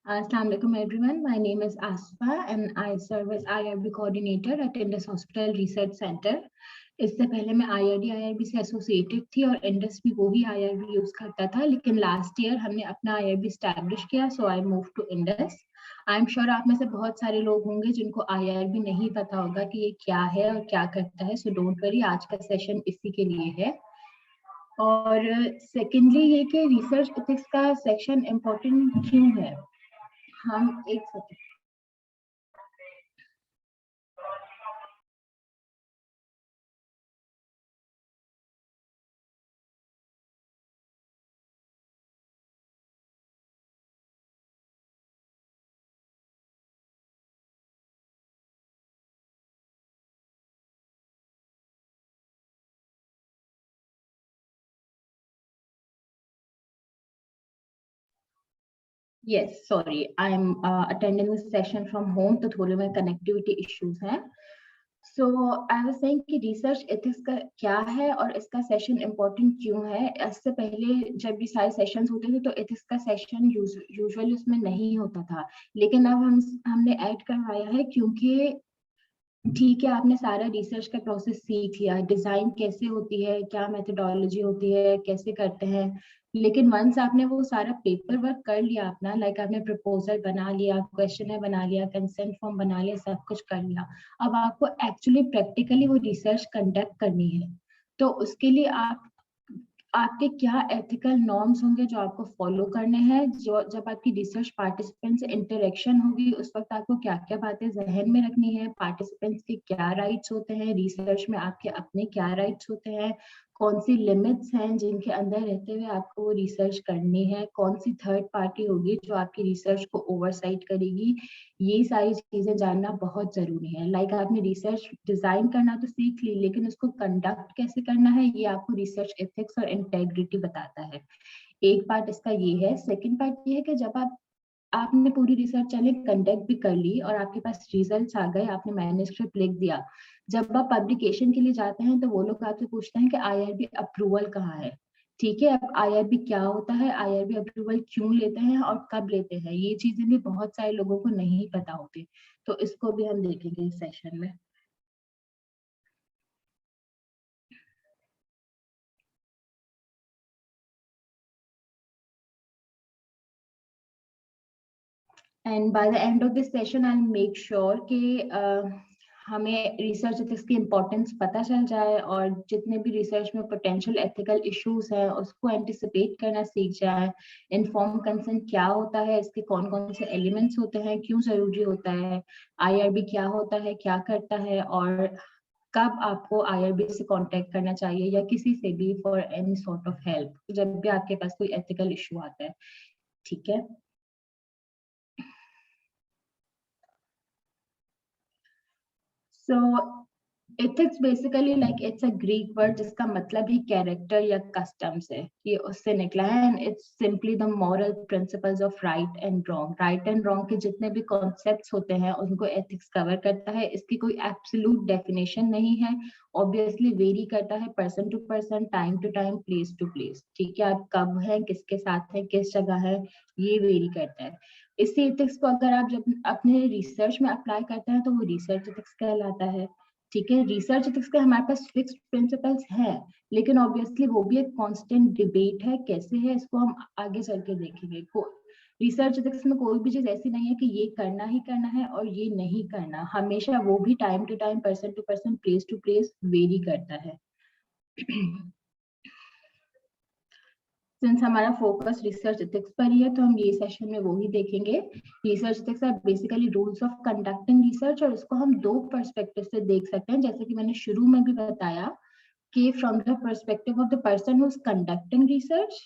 Assalamu alaikum everyone. My name is Asfa and I serve as IRB coordinator at Indus Hospital Research Center. इससे पहले मैं IRB से associated थी और Indus भी वो ही IRB यूज करता था, लेकिन लास्ट ईयर हमने अपना IRB स्टैब्लिश किया, so I move to Indus. I am sure आप में से बहुत सारे लोग होंगे जिनको IRB नहीं पता होगा कि ये क्या है और क्या करता है, सो डोंट वरी, आज का सेशन इसी के लिए है। और सेकेंडली ये कि रिसर्च एथिक्स का सेक्शन इम्पोर्टेंट क्यों है। हम एक second, yes, sorry, I'm attending this session from home, तो थोड़े में कनेक्टिविटी इश्यूज हैं। सो आई वाज सेइंग कि रिसर्च एथिक्स का क्या है और इसका सेशन इम्पोर्टेंट क्यों है। इससे पहले जब भी सारे सेशंस होते थे तो एथिक्स का सेशन यूजुअली उसमें नहीं होता था, लेकिन अब हमने ऐड करवाया है क्योंकि ठीक है, आपने सारा रिसर्च का प्रोसेस सीख लिया, डिजाइन कैसे होती है, क्या मेथोडोलॉजी होती है, कैसे करते हैं, लेकिन वंस आपने वो सारा पेपर वर्क कर लिया अपना, लाइक आपने प्रपोजल बना लिया, क्वेश्चन बना लिया, कंसेंट फॉर्म बना लिया, सब कुछ कर लिया, अब आपको एक्चुअली प्रैक्टिकली वो रिसर्च कंडक्ट करनी है। तो उसके लिए आपके क्या एथिकल नॉर्म्स होंगे जो आपको फॉलो करने हैं, जो जब आपकी रिसर्च पार्टिसिपेंट से इंटरेक्शन होगी उस वक्त आपको क्या क्या बातें जहन में रखनी है, पार्टिसिपेंट्स के क्या राइट्स होते हैं, रिसर्च में आपके अपने क्या राइट्स होते हैं, कौन सी लिमिट्स हैं जिनके अंदर रहते हुए आपको वो रिसर्च करनी है, कौन सी थर्ड पार्टी होगी जो आपकी रिसर्च को ओवरसाइट करेगी, ये सारी चीजें जानना बहुत जरूरी है। लाइक आपने रिसर्च डिजाइन करना तो सीख ली, लेकिन उसको कंडक्ट कैसे करना है ये आपको रिसर्च एथिक्स और इंटेग्रिटी बताता है। एक पार्ट इसका ये है। सेकंड पार्ट ये है कि जब आपने पूरी रिसर्च चले कंडक्ट भी कर ली और आपके पास रिजल्ट्स आ गए, आपने मैन्युस्क्रिप्ट लिख दिया, जब आप पब्लिकेशन के लिए जाते हैं तो वो लोग आपसे पूछते हैं कि IRB अप्रूवल कहाँ है। ठीक है, अब IRB क्या होता है, IRB अप्रूवल क्यों लेते हैं और कब लेते हैं, ये चीजें भी बहुत सारे लोगों को नहीं पता होती, तो इसको भी हम देखेंगे इस सेशन में। And by the end of this session I make sure कि हमें रिसर्च एथिक्स की इम्पोर्टेंस पता चल जाए और जितने भी रिसर्च में पोटेंशियल एथिकल इश्यूज हैं उसको एंटिसिपेट करना सीख जाए। इन्फॉर्म कंसेंट क्या होता है, इसके कौन कौन से एलिमेंट्स होते हैं, क्यों जरूरी होता है, IRB क्या होता है, क्या करता है, और कब आपको IRB से कांटेक्ट करना चाहिए या किसी से भी for any sort of help जब भी आपके पास कोई एथिकल इशू आता है। ठीक है, सो ethics basically like it's a Greek word जिसका मतलब ही कैरेक्टर या कस्टम्स है, ये उससे निकला है। And it's simply the moral principles of right and wrong. Right and wrong के जितने भी कॉन्सेप्ट्स होते हैं उनको एथिक्स कवर करता है। इसकी कोई एब्सोल्यूट डेफिनेशन नहीं है, ऑब्वियसली वेरी करता है person to person, time to time, place to place. ठीक है, आप कब हैं, किसके साथ हैं, किस जगह है, ये वेरी करता है। इसी एथिक्स को अगर आप जब अपने रिसर्च में अप्लाई करते हैं तो वो रिसर्च एथिक्स कहलाता है। ठीक है, रिसर्च एथिक्स के हमारे पास फिक्स्ड प्रिंसिपल्स हैं, लेकिन ऑब्वियसली वो भी एक कांस्टेंट डिबेट है, कैसे है इसको हम आगे चल के देखेंगे। रिसर्च एथिक्स में कोई भी चीज ऐसी नहीं है कि ये करना ही करना है और ये नहीं करना, हमेशा वो भी time to time, person to person, place to place vary करता है। सिंस हमारा फोकस रिसर्च एथिक्स पर ही है तो हम ये सेशन में वो ही देखेंगे। Research ethics are basically rules of conducting research, और इसको हम दो पर्सपेक्टिव से देख सकते हैं, जैसे कि मैंने शुरू में भी बताया कि from the perspective of the person who is conducting research,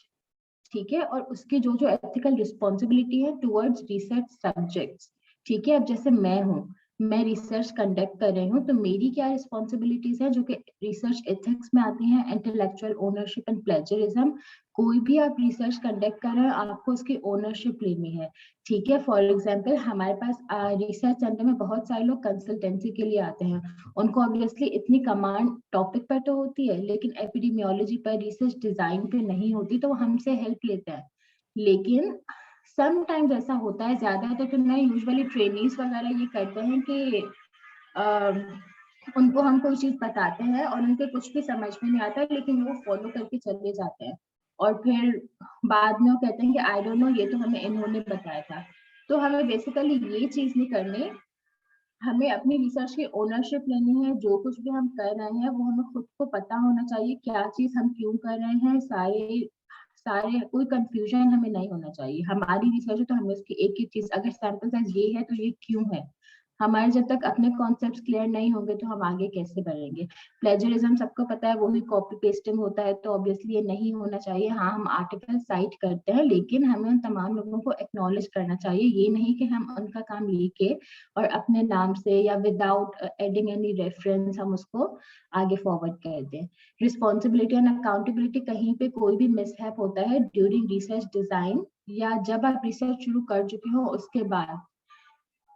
ठीक है, और उसकी जो जो एथिकल रिस्पॉन्सिबिलिटी है टुवर्ड्स रिसर्च सब्जेक्ट्स। ठीक है, अब जैसे मैं हूँ, मैं रिसर्च कंडक्ट कर रही हूँ, तो मेरी क्या रिस्पॉन्सिबिलिटीज है जो कि रिसर्च एथिक्स में आती हैं, इंटेलेक्चुअल ओनरशिप एंड प्लेजरिज्म। कोई भी आप रिसर्च कंडक्ट कर रहे हैं, आपको उसकी ओनरशिप लेनी है, ठीक है। फॉर एग्जाम्पल हमारे पास रिसर्च सेंटर में बहुत सारे लोग कंसल्टेंसी के लिए आते हैं, उनको ऑब्वियसली इतनी कमांड टॉपिक पर तो होती है, लेकिन एपिडेमियोलॉजी पर, रिसर्च डिजाइन पे नहीं होती, तो वो हमसे हेल्प लेते हैं। लेकिन समटाइम्स ऐसा होता है, ज्यादा तो मैं यूजुअली ट्रेनीज वगैरह ये करते हैं कि उनको हम कोई चीज बताते हैं और उनके कुछ भी समझ में नहीं आता, लेकिन वो फॉलो करके चले जाते हैं, और फिर बाद में वो कहते हैं कि आई डोंट नो, ये तो हमें इन्होंने बताया था। तो हमें बेसिकली ये चीज नहीं करनी, हमें अपनी रिसर्च की ओनरशिप लेनी है। जो कुछ भी हम कर रहे हैं वो हमें खुद को पता होना चाहिए, क्या चीज हम क्यों कर रहे हैं, सारे सारे कोई कंफ्यूजन हमें नहीं होना चाहिए। हमारी रिसर्च है तो हमें उसकी एक एक चीज, अगर सैंपल साइज ये है तो ये क्यों है, हमारे जब तक अपने कॉन्सेप्ट्स क्लियर नहीं होंगे तो हम आगे कैसे बढ़ेंगे। प्लेजरिज्म सबको पता है, वो भी कॉपी पेस्टिंग होता है, तो ऑब्वियसली ये नहीं होना चाहिए। हाँ, हम आर्टिकल साइट करते हैं, लेकिन हमें उन तमाम लोगों को एक्नॉलेज करना चाहिए, ये नहीं कि हम उनका काम लेके और अपने नाम से या विदाउट एडिंग एनी रेफरेंस हम उसको आगे फॉरवर्ड कर दें। रिस्पॉन्सिबिलिटी एंड अकाउंटेबिलिटी, कहीं पे कोई भी मिसहैप होता है ड्यूरिंग रिसर्च डिजाइन या जब आप रिसर्च शुरू कर चुके हो उसके बाद,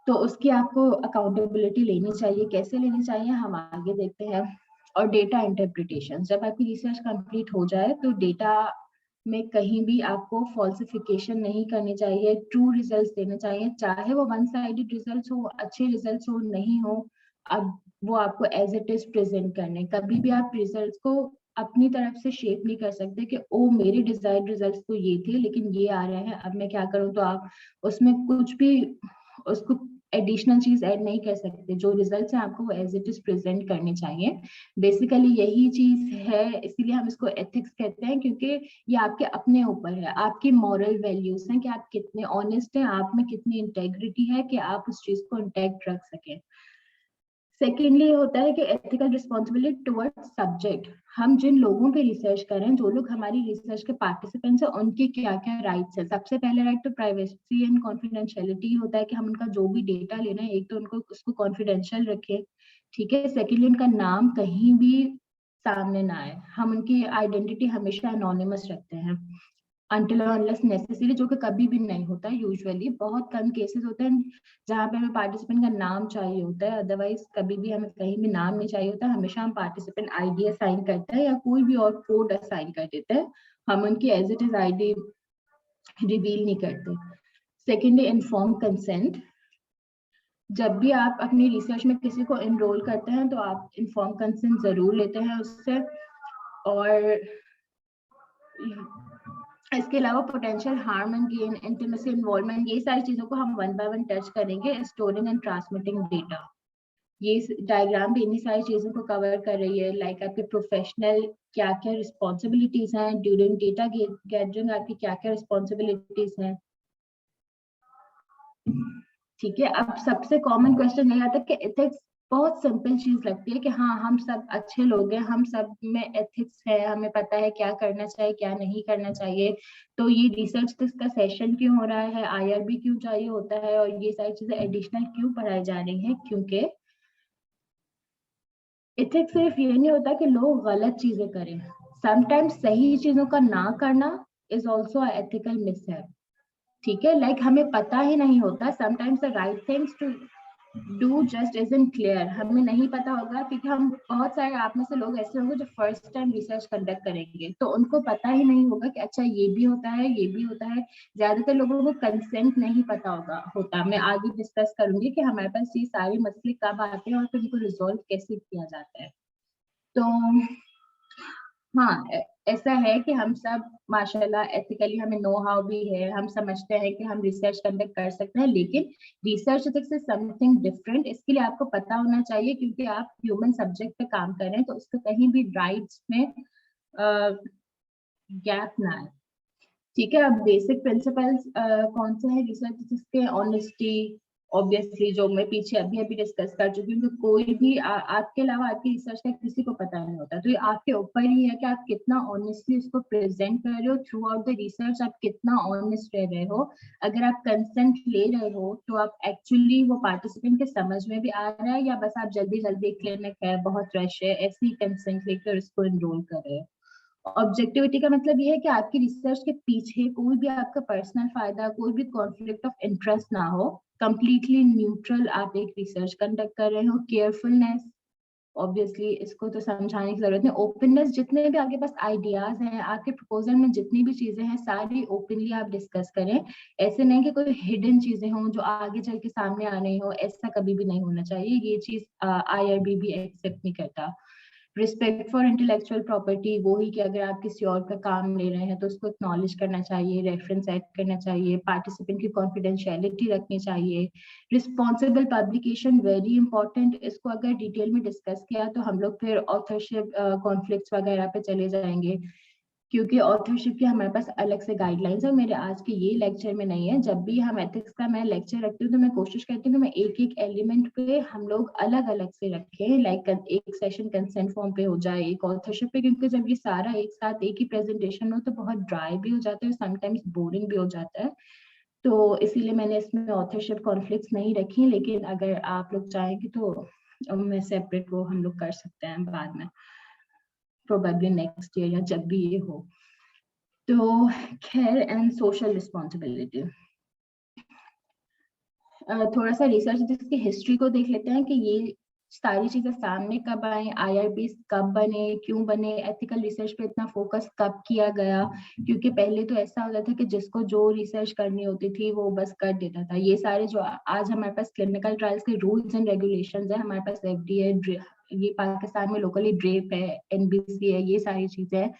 तो उसकी आपको अकाउंटेबिलिटी लेनी चाहिए। कैसे लेनी चाहिए हम आगे देखते हैं। और डेटा इंटरप्रिटेशन, जब आपकी रिसर्च कंप्लीट हो जाए तो डेटा में कहीं भी आपको फॉल्सिफिकेशन नहीं करनी चाहिए, ट्रू रिजल्ट्स देने चाहिए, चाहे वो वन साइडेड रिजल्ट्स हो, अच्छे रिजल्ट्स हो, नहीं हो, अब वो आपको एज इट इज प्रेजेंट करने। कभी भी आप रिजल्ट्स को अपनी तरफ से शेप नहीं कर सकते कि ओ मेरे डिजायर्ड रिजल्ट्स तो ये थे लेकिन ये आ रहे हैं, अब मैं क्या करूं। तो आप उसमें कुछ भी उसको एडिशनल चीज ऐड नहीं कर सकते, जो रिजल्ट्स हैं आपको वो एज इट इज प्रेजेंट करने चाहिए। बेसिकली यही चीज है, इसीलिए हम इसको एथिक्स कहते हैं, क्योंकि ये आपके अपने ऊपर है, आपकी मॉरल वैल्यूज हैं कि आप कितने ऑनेस्ट हैं, आप में कितनी इंटेग्रिटी है कि आप उस चीज को इंटैक्ट रख सकें। सेकेंडली होता है कि एथिकल रिस्पॉन्सिबिलिटी टुवर्ड्स सब्जेक्ट, हम जिन लोगों पे रिसर्च कर रहे हैं, जो लोग हमारी रिसर्च के पार्टिसिपेंट्स हैं, उनके क्या क्या राइट्स है। सबसे पहले राइट तो प्राइवेसी एंड कॉन्फिडेंशियलिटी होता है कि हम उनका जो भी डेटा ले रहे हैं, एक तो उनको उसको कॉन्फिडेंशियल रखें, ठीक है। सेकेंडली उनका नाम कहीं भी सामने ना आए, हम उनकी आइडेंटिटी हमेशा एनोनिमस रखते हैं until or unless necessary, जो कि कभी भी नहीं होता है। यूजुअली बहुत कम केसेस होते हैं जहाँ पे हमें पार्टिसिपेंट का नाम चाहिए होता है, अदरवाइज कभी भी हमें कहीं भी नाम नहीं चाहिए होता। हमेशा हम पार्टिसिपेंट आईडी असाइन करते हैं या कोई भी और कोड असाइन कर देते हैं, हम उनकी as it is ID reveal नहीं करते। सेकेंडली इन्फॉर्म कंसेंट, जब भी आप अपनी रिसर्च में किसी को एनरोल करते हैं तो आप इन्फॉर्म कंसेंट जरूर लेते हैं उससे। और इसके अलावा potential harm and gain, intimacy, involvement, ये सारी चीजों को हम वन बाय वन टच करेंगे। स्टोरिंग एंड ट्रांसमिटिंग डेटा, ये डायग्राम भी इन्हीं सारी चीजों को कवर कर रही है। लाइक आपके प्रोफेशनल क्या क्या रिस्पॉन्सिबिलिटीज हैं ड्यूरिंग डेटा गैदरिंग, आपकी क्या क्या रिस्पॉन्सिबिलिटीज हैं, ठीक है। अब सबसे कॉमन क्वेश्चन यही आता है कि एथिक्स, बहुत सिंपल चीज लगती है कि हाँ हम सब अच्छे लोग हैं, हम सब में एथिक्स है, हमें पता है क्या करना चाहिए क्या नहीं करना चाहिए, तो ये रिसर्च का सेशन क्यों हो रहा है, आईआरबी क्यों चाहिए होता है, और ये सारी चीजें एडिशनल क्यों पढ़ाई जा रही हैं, क्योंकि एथिक्स सिर्फ ये नहीं होता कि लोग गलत चीजें करें, समटाइम्स सही चीजों का ना करना इज ऑल्सो एथिकल मिसहैप, ठीक है। लाइक हमें पता ही नहीं होता, sometimes the right things to do just isn't clear, हमें नहीं पता होगा, क्योंकि हम बहुत सारे आप में से लोग ऐसे होंगे जो फर्स्ट टाइम रिसर्च कंडक्ट करेंगे, तो उनको पता ही नहीं होगा कि अच्छा ये भी होता है ये भी होता है। ज्यादातर लोगों को कंसेंट नहीं पता होता। मैं आगे डिस्कस करूंगी कि हमारे पास ये सारे मसले कब आते हैं और फिर इनको रिजॉल्व कैसे किया जाता है। तो हाँ, ऐसा है कि हम सब माशाल्लाह एथिकली, हमें नो हाउ भी है, हम समझते हैं कि हम रिसर्च कंडक्ट कर सकते हैं, लेकिन research ethics is something different. इसके लिए आपको पता होना चाहिए, क्योंकि आप ह्यूमन सब्जेक्ट पे काम कर रहे हैं, तो उसको कहीं भी राइट्स में गैप ना आए, ठीक है। अब बेसिक प्रिंसिपल्स कौन से हैं रिसर्च एथिक्स के? ऑनेस्टी, ऑब्वियसली जो मैं पीछे अभी अभी डिस्कस कर चुकी हूँ कि कोई भी आपके अलावा आपकी रिसर्च का किसी को पता नहीं होता, तो ये आपके ऊपर ही है कि आप कितना ऑनेस्टली उसको प्रेजेंट कर रहे हो। थ्रू आउट द रिसर्च आप कितना ऑनेस्ट रह रहे हो। अगर आप कंसेंट ले रहे हो तो आप एक्चुअली वो पार्टिसिपेंट के समझ में भी आ रहा है, या बस आप जल्दी जल्दी क्लिनिक है, बहुत रश है, ऐसे ही कंसेंट लेकर उसको एनरोल कर रहे हैं। ऑब्जेक्टिविटी का मतलब ये है कि आपकी रिसर्च के पीछे कोई भी आपका पर्सनल फायदा, कोई भी कॉन्फ्लिक्ट ऑफ इंटरेस्ट ना हो। कंप्लीटली न्यूट्रल आप एक रिसर्च कंडक्ट कर रहे हो। केयरफुलनेस, ऑब्वियसली इसको तो समझाने की जरूरत नहीं। ओपननेस, जितने भी आपके पास आइडियाज हैं, आपके प्रपोजल में जितनी भी चीजें हैं, सारी ओपनली आप डिस्कस करें। ऐसे नहीं कि कोई हिडन चीजें हों जो आगे चल के सामने आ रही हो, ऐसा कभी भी नहीं होना चाहिए। ये चीज IRB भी एक्सेप्ट नहीं करता। रिस्पेक्ट फॉर इंटेलेक्चुअल प्रॉपर्टी, वो ही कि अगर आप किसी और का काम ले रहे हैं तो उसको एक्नॉलेज करना चाहिए, रेफरेंस ऐड करना चाहिए, पार्टिसिपेंट की कॉन्फिडेंशियलिटी रखनी चाहिए। Responsible publication very important. इसको अगर डिटेल में डिस्कस किया तो हम लोग फिर ऑथरशिप कॉन्फ्लिक्ट्स वगैरह पे चले जाएंगे, क्योंकि ऑथरशिप की हमारे पास अलग से गाइडलाइंस है। मेरे आज के ये लेक्चर में नहीं है। जब भी हम एथिक्स का मैं लेक्चर रखती हूँ तो मैं कोशिश करती हूँ कि मैं एक एक एलिमेंट पे हम लोग अलग अलग से रखें। लाइक एक सेशन कंसेंट फॉर्म पे हो जाए, एक ऑथरशिप पे, क्योंकि जब ये सारा एक साथ एक ही प्रेजेंटेशन हो तो बहुत ड्राई भी हो जाता है, समटाइम्स बोरिंग भी हो जाता है। तो इसीलिए मैंने इसमें ऑथरशिप कॉन्फ्लिक्ट्स नहीं रखी, लेकिन अगर आप लोग चाहेंगे तो मैं सेपरेट वो हम लोग कर सकते हैं बाद में, प्रोबेबली नेक्स्ट ईयर या जब भी ये हो। तो खैर, एंड सोशल रिस्पॉन्सिबिलिटी, थोड़ा सा रिसर्च की हिस्ट्री को देख लेते हैं कि ये सारी चीजें सामने कब आई, IRB कब बने, क्यों बने, एथिकल रिसर्च पे इतना फोकस कब किया गया। क्योंकि पहले तो ऐसा होता था कि जिसको जो रिसर्च करनी होती थी वो बस कर देता था। ये सारे जो आज हमारे पास क्लिनिकल ट्रायल्स के रूल्स एंड रेगुलेशंस है, हमारे पास FDA, ये पाकिस्तान में लोकली ड्रेप है, NBC है, ये सारी चीजें हैं।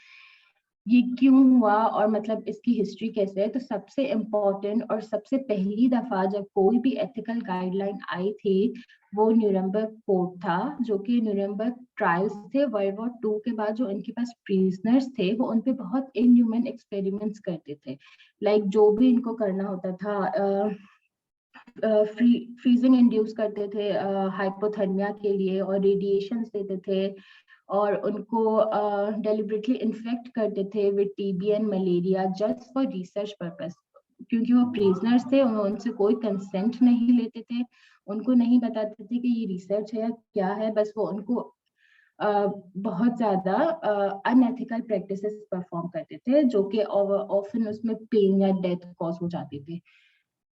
ये क्यों हुआ और मतलब इसकी हिस्ट्री कैसे है, तो सबसे इम्पोर्टेंट और सबसे पहली दफा जब कोई भी एथिकल गाइडलाइन आई थी वो न्यूरम्बर्ग कोड था, जो कि न्यूरम्बर्ग ट्रायल्स थे वर्ल्ड वॉर 2 के बाद। जो इनके पास प्रिजनर्स थे वो उनपे बहुत इनह्यूमन एक्सपेरिमेंट्स करते थे। लाइक जो भी इनको करना होता था, फ्रीजिंग इंड्यूस करते थे हाइपोथर्मिया के लिए, और रेडिएशन देते थे, और उनको डेलिबरेटली इन्फेक्ट करते थे with TB and malaria just for research purpose. क्योंकि वो प्रिजनर्स थे, उनसे कोई कंसेंट नहीं लेते थे, उनको नहीं बताते थे कि ये रिसर्च है या क्या है, बस वो उनको बहुत ज्यादा अनएथिकल प्रैक्टिसेस परफॉर्म करते थे, जो कि ऑफन उसमें पेन या डेथ कॉज हो जाती थी।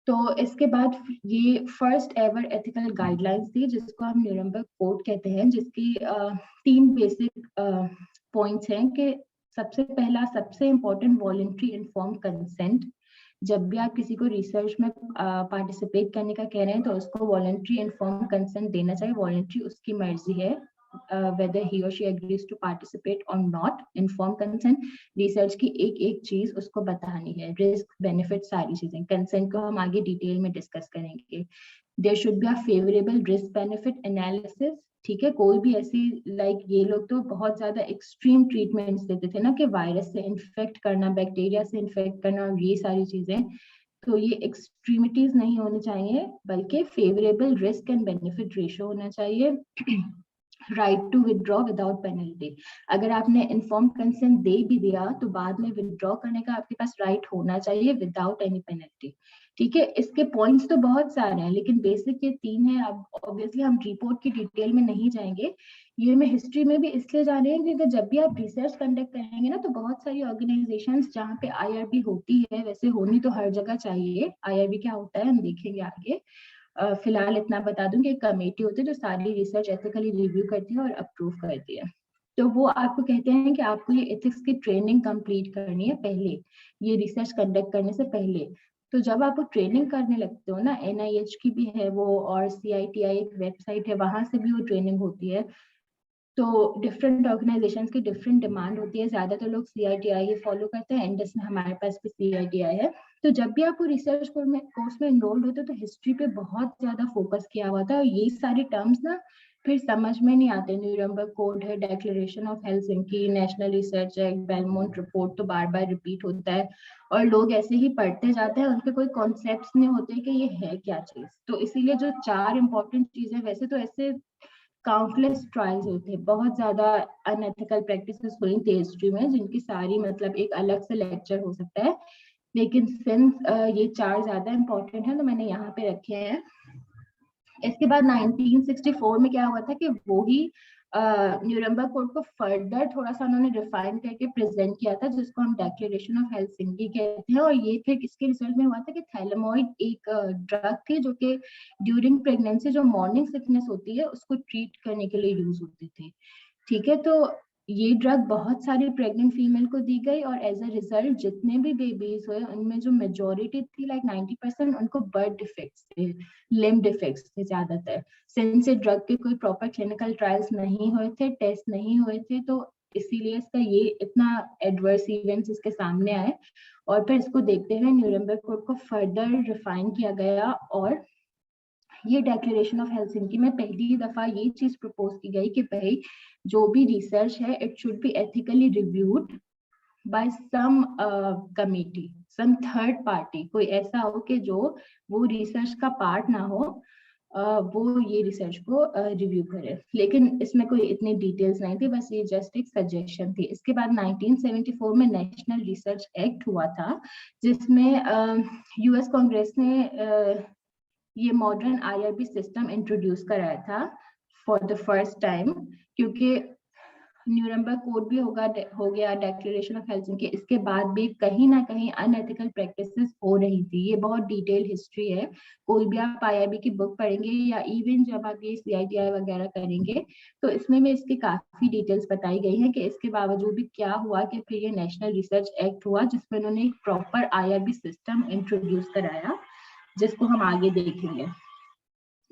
तो इसके बाद ये फर्स्ट एवर एथिकल गाइडलाइंस थी, जिसको हम न्यूरम्बर्ग कोड कहते हैं, जिसकी 3 बेसिक पॉइंट्स हैं कि सबसे पहला, सबसे इम्पोर्टेंट, वॉलंटरी इन्फॉर्म कंसेंट। जब भी आप किसी को रिसर्च में पार्टिसिपेट करने का कह रहे हैं तो उसको वॉलंटरी इन्फॉर्म कंसेंट देना चाहिए। वॉलंटरी उसकी मर्जी है, whether he or she agrees to participate or not. Inform consent, research की एक एक चीज उसको बतानी है, रिस्क बेनिफिट सारी चीजें। कंसेंट को हम आगे डिटेल में डिस्कस करेंगे। There should be a favourable risk benefit analysis. ठीक है, कोई भी ऐसी, लाइक ये लोग तो बहुत ज्यादा एक्सट्रीम ट्रीटमेंट्स देते थे ना, कि वायरस से इन्फेक्ट करना, बैक्टीरिया से इन्फेक्ट करना, ये सारी चीजें। तो ये एक्सट्रीमिटीज नहीं होनी चाहिए, बल्कि favourable risk and benefit ratio होना चाहिए। Right to withdraw without penalty, अगर आपने इन्फॉर्म कंसेंट दे भी दिया तो बाद में विदड्रॉ करने का आपके पास राइट होना चाहिए विदाउट एनी पेनल्टी। ठीक है, इसके पॉइंट्स तो बहुत सारे हैं, लेकिन बेसिक ये 3 है। अब ऑब्वियसली हम रिपोर्ट की डिटेल में नहीं जाएंगे, ये मैं हिस्ट्री में भी इसलिए जा रही हूँ क्योंकि जब भी आप रिसर्च कंडक्ट करेंगे ना, तो बहुत सारी ऑर्गेनाइजेशंस जहाँ पे IRB होती है, वैसे होनी तो हर जगह चाहिए, IRB क्या होता है हम देखेंगे आगे। फिलहाल इतना बता दूं कि एक कमेटी होती है जो सारी रिसर्च एथिकली रिव्यू करती है और अप्रूव करती है। तो वो आपको कहते हैं कि आपको ये एथिक्स की ट्रेनिंग कंप्लीट करनी है पहले, ये रिसर्च कंडक्ट करने से पहले। तो जब आप वो ट्रेनिंग करने लगते हो ना, NIH की भी है वो, और CITI एक वेबसाइट है, वहां से भी वो ट्रेनिंग होती है। तो डिफरेंट ऑर्गेनाइजेशंस की डिफरेंट डिमांड होती है, ज्यादातर लोग CITI ही फॉलो करते हैं, एंडस में हमारे पास भी CITI है। तो जब भी आपको रिसर्च कोर्स में इनरोल्ड होते हो तो हिस्ट्री पे बहुत ज्यादा फोकस किया हुआ था, और ये सारे टर्म्स ना फिर समझ में नहीं आते। न्यूरम्बर्ग कोड है, declaration of Helsinki, national research act, Belmont report तो बार बार रिपीट होता है और लोग ऐसे ही पढ़ते जाते हैं, उनके कोई कॉन्सेप्ट्स नहीं होते कि ये है क्या चीज। तो इसीलिए जो 4 इंपॉर्टेंट चीजें, वैसे तो ऐसे काउंटलेस ट्रायल्स होते हैं, बहुत ज्यादा अनएथिकल प्रैक्टिसेस हुई थी हिस्ट्री में, जिनकी सारी मतलब एक अलग से लेक्चर हो सकता है, लेकिन सिंस ये 4 ज्यादा इंपॉर्टेंट है तो मैंने यहाँ पे रखे हैं। इसके बाद 1964 में क्या हुआ था कि वो ही न्यूरम्बर्ग कोड को फर्दर थोड़ा सा उन्होंने रिफाइन करके प्रेजेंट किया था, जिसको हम डेक्लेरेशन ऑफ हेलसिंकी कहते हैं। और ये फिर इसके रिजल्ट में हुआ था कि थैलेमॉइड एक ड्रग थी जो कि ड्यूरिंग प्रेगनेंसी जो मॉर्निंग सिकनेस होती है उसको ट्रीट करने के लिए यूज होती थी। ठीक है, तो ये ड्रग बहुत सारी प्रेग्नेंट फीमेल को दी गई और एज अ रिजल्ट जितने भी बेबीज हुए उनमें जो मेजोरिटी थी, लाइक 90%, उनको बर्थ डिफेक्ट्स थे, लिम्ब डिफेक्ट्स थे ज्यादातर। सिंस ये ड्रग के कोई प्रॉपर क्लिनिकल ट्रायल्स नहीं हुए थे, टेस्ट नहीं हुए थे, तो इसीलिए इसका ये इतना एडवर्स इवेंट्स इसके सामने आए। और फिर इसको देखते हुए न्यूरम्बर्ग कोड को फर्दर रिफाइन किया गया और ये डेक्लेरेशन ऑफ हेलसिंकी में पहली दफा ये चीज प्रपोज की गई कि भाई जो भी रिसर्च है it should be ethically reviewed by some committee, some third party, कोई ऐसा हो कि जो वो रिसर्च का पार्ट ना हो, वो ये रिसर्च को रिव्यू करे। लेकिन इसमें कोई इतनी डिटेल्स नहीं थी, बस ये जस्ट एक सजेशन थी। इसके बाद 1974 में नेशनल रिसर्च एक्ट हुआ था, जिसमें यूएस कांग्रेस ने ये मॉडर्न आईआरबी सिस्टम इंट्रोड्यूस कराया था फॉर द फर्स्ट टाइम, क्योंकि न्यूरम्बर्ग कोड भी हो गया, डेक्लेरेशन ऑफ हेलसिंकी, इसके बाद भी कहीं ना कहीं अनएथिकल प्रैक्टिसेस हो रही थी। ये बहुत डिटेल हिस्ट्री है, कोई भी आप आईआरबी की बुक पढ़ेंगे या इवन जब आप ये सीआईटीआई वगैरह करेंगे तो इसमें भी इसकी काफी डिटेल्स बताई गई है कि इसके बावजूद भी क्या हुआ कि फिर ये नेशनल रिसर्च एक्ट हुआ, जिसमें उन्होंने एक प्रॉपर आईआरबी सिस्टम इंट्रोड्यूस कराया, जिसको हम आगे देखेंगे।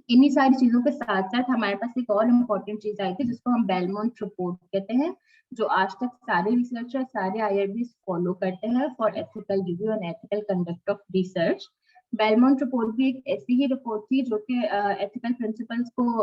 इन्हीं सारी चीजों के साथ साथ हमारे पास एक और इम्पोर्टेंट चीज आई थी जिसको हम बेलमोंट रिपोर्ट कहते हैं, जो आज तक सारे रिसर्चर, सारे आईआरबी फॉलो करते हैं for ethical review and ethical conduct of research. Belmont report भी एक ऐसी ही रिपोर्ट थी जो कि एथिकल प्रिंसिपल्स को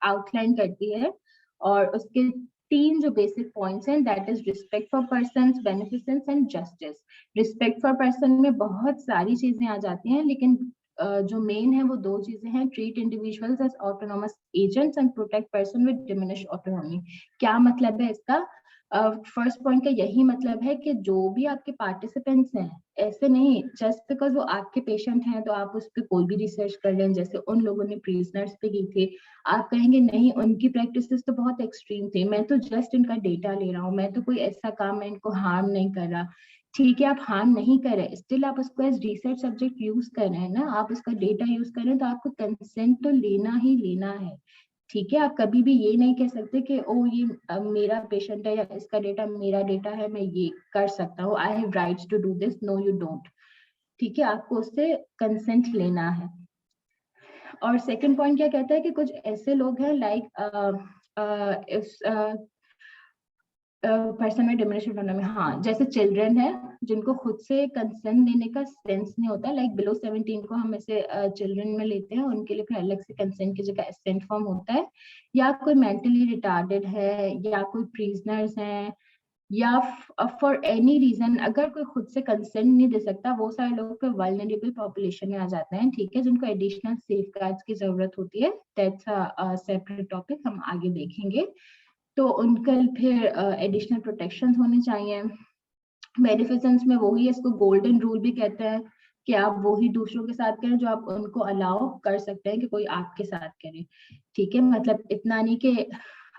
आउटलाइन करती है, और उसके 3 जो बेसिक पॉइंट्स हैं, that is respect for persons, beneficence and justice. Respect for person में बहुत सारी चीजें आ जाती हैं, लेकिन जो मेन है वो 2 चीजें हैं, treat individuals as autonomous agents and protect person with diminish autonomy. क्या मतलब है इसका? फर्स्ट पॉइंट का यही मतलब है कि जो भी आपके पार्टिसिपेंट्स हैं, ऐसे नहीं जस्ट बिकॉज वो आपके पेशेंट हैं तो आप उस पर कोई भी रिसर्च कर लें, जैसे उन लोगों ने प्रिजनर्स पे की थी। आप कहेंगे नहीं उनकी प्रैक्टिसेस तो बहुत एक्सट्रीम थे, मैं तो जस्ट इनका डेटा ले रहा हूँ, मैं तो कोई ऐसा काम, मैं इनको हार्म नहीं कर रहा। ठीक है, आप हार्म नहीं कर रहे, स्टिल आप उसको एज रिसर्च सब्जेक्ट यूज कर रहे हैं ना, आप उसका डेटा यूज कर रहे हैं, तो आपको कंसेंट तो लेना ही लेना है। ठीक है, आप कभी भी ये नहीं कह सकते कि ओ ये मेरा पेशेंट है या इसका डेटा मेरा डेटा है, मैं ये कर सकता हूँ, I have rights to do this. No you don't. ठीक है, आपको उससे कंसेंट लेना है। और सेकंड पॉइंट क्या कहता है कि कुछ ऐसे लोग हैं लाइक पर्सन में डिमिनिश ऑटोनॉमी, हाँ, जैसे चिल्ड्रन है जिनको खुद से कंसेंट देने का सेंस नहीं होता, लाइक बिलो 17 को हम ऐसे चिल्ड्रन में लेते हैं, उनके लिए फिर अलग से कंसेंट की जगह असेंट फॉर्म होता है। या कोई मेंटली रिटार्डेड है, या कोई प्रिजनर्स हैं, या फॉर एनी रीजन अगर कोई खुद से कंसेंट नहीं दे सकता, वो सारे लोग फिर वल्नरेबल पॉपुलेशन में आ जाते हैं। ठीक है, जिनको एडिशनल सेफगार्ड्स की जरूरत होती है, दैट्स अ सेपरेट टॉपिक, हम आगे देखेंगे। तो उनके फिर एडिशनल प्रोटेक्शन होने चाहिए। बेनिफिसेंस में वही है, इसको गोल्डन रूल भी कहते हैं कि आप वही दूसरों के साथ करें जो आप उनको अलाउ कर सकते हैं कि कोई आपके साथ करे। ठीक है, मतलब इतना नहीं कि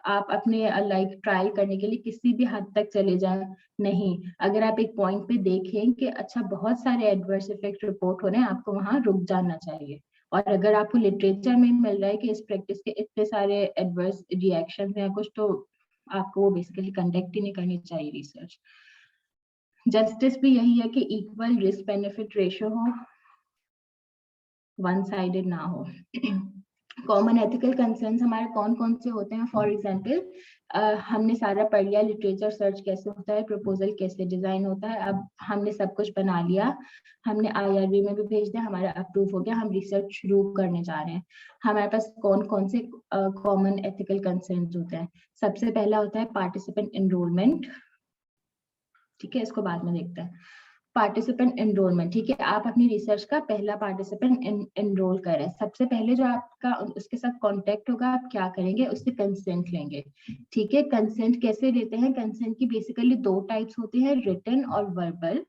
आप अपने लाइक ट्रायल करने के लिए किसी भी हद तक चले जाए, नहीं, अगर आप एक पॉइंट पे देखें कि अच्छा बहुत सारे एडवर्स इफेक्ट रिपोर्ट हो रहे हैं, आपको वहां रुक जाना चाहिए। और अगर आपको लिटरेचर में मिल रहा है कि इस प्रैक्टिस के इतने सारे एडवर्स रिएक्शन या कुछ, तो आपको वो बेसिकली कंडक्ट ही नहीं करनी चाहिए रिसर्च। जस्टिस भी यही है कि इक्वल रिस्क बेनिफिट रेशियो हो, वन साइडेड ना हो। कॉमन एथिकल कंसर्न्स हमारे कौन कौन से होते हैं? फॉर एग्जांपल हमने सारा पढ़ लिया, लिटरेचर सर्च कैसे होता है, प्रपोजल कैसे डिजाइन होता है, अब हमने सब कुछ बना लिया, हमने आईआरबी में भी भेज दिया, हमारा अप्रूव हो गया, हम रिसर्च शुरू करने जा रहे हैं। हमारे पास कौन कौन से कॉमन एथिकल कंसर्न्स होते हैं? सबसे पहला होता है पार्टिसिपेंट एनरोलमेंट। ठीक है, इसको बाद में देखते हैं। पार्टिसिपेंट एनरोलमेंट, ठीक है, आप अपनी रिसर्च का पहला पार्टिसिपेंट एनरोल करें। सबसे पहले जो आपका उसके साथ कांटेक्ट होगा, आप क्या करेंगे, उससे कंसेंट लेंगे। ठीक है, कंसेंट कैसे लेते हैं? कंसेंट की बेसिकली दो टाइप्स होती है, रिटन और वर्बल।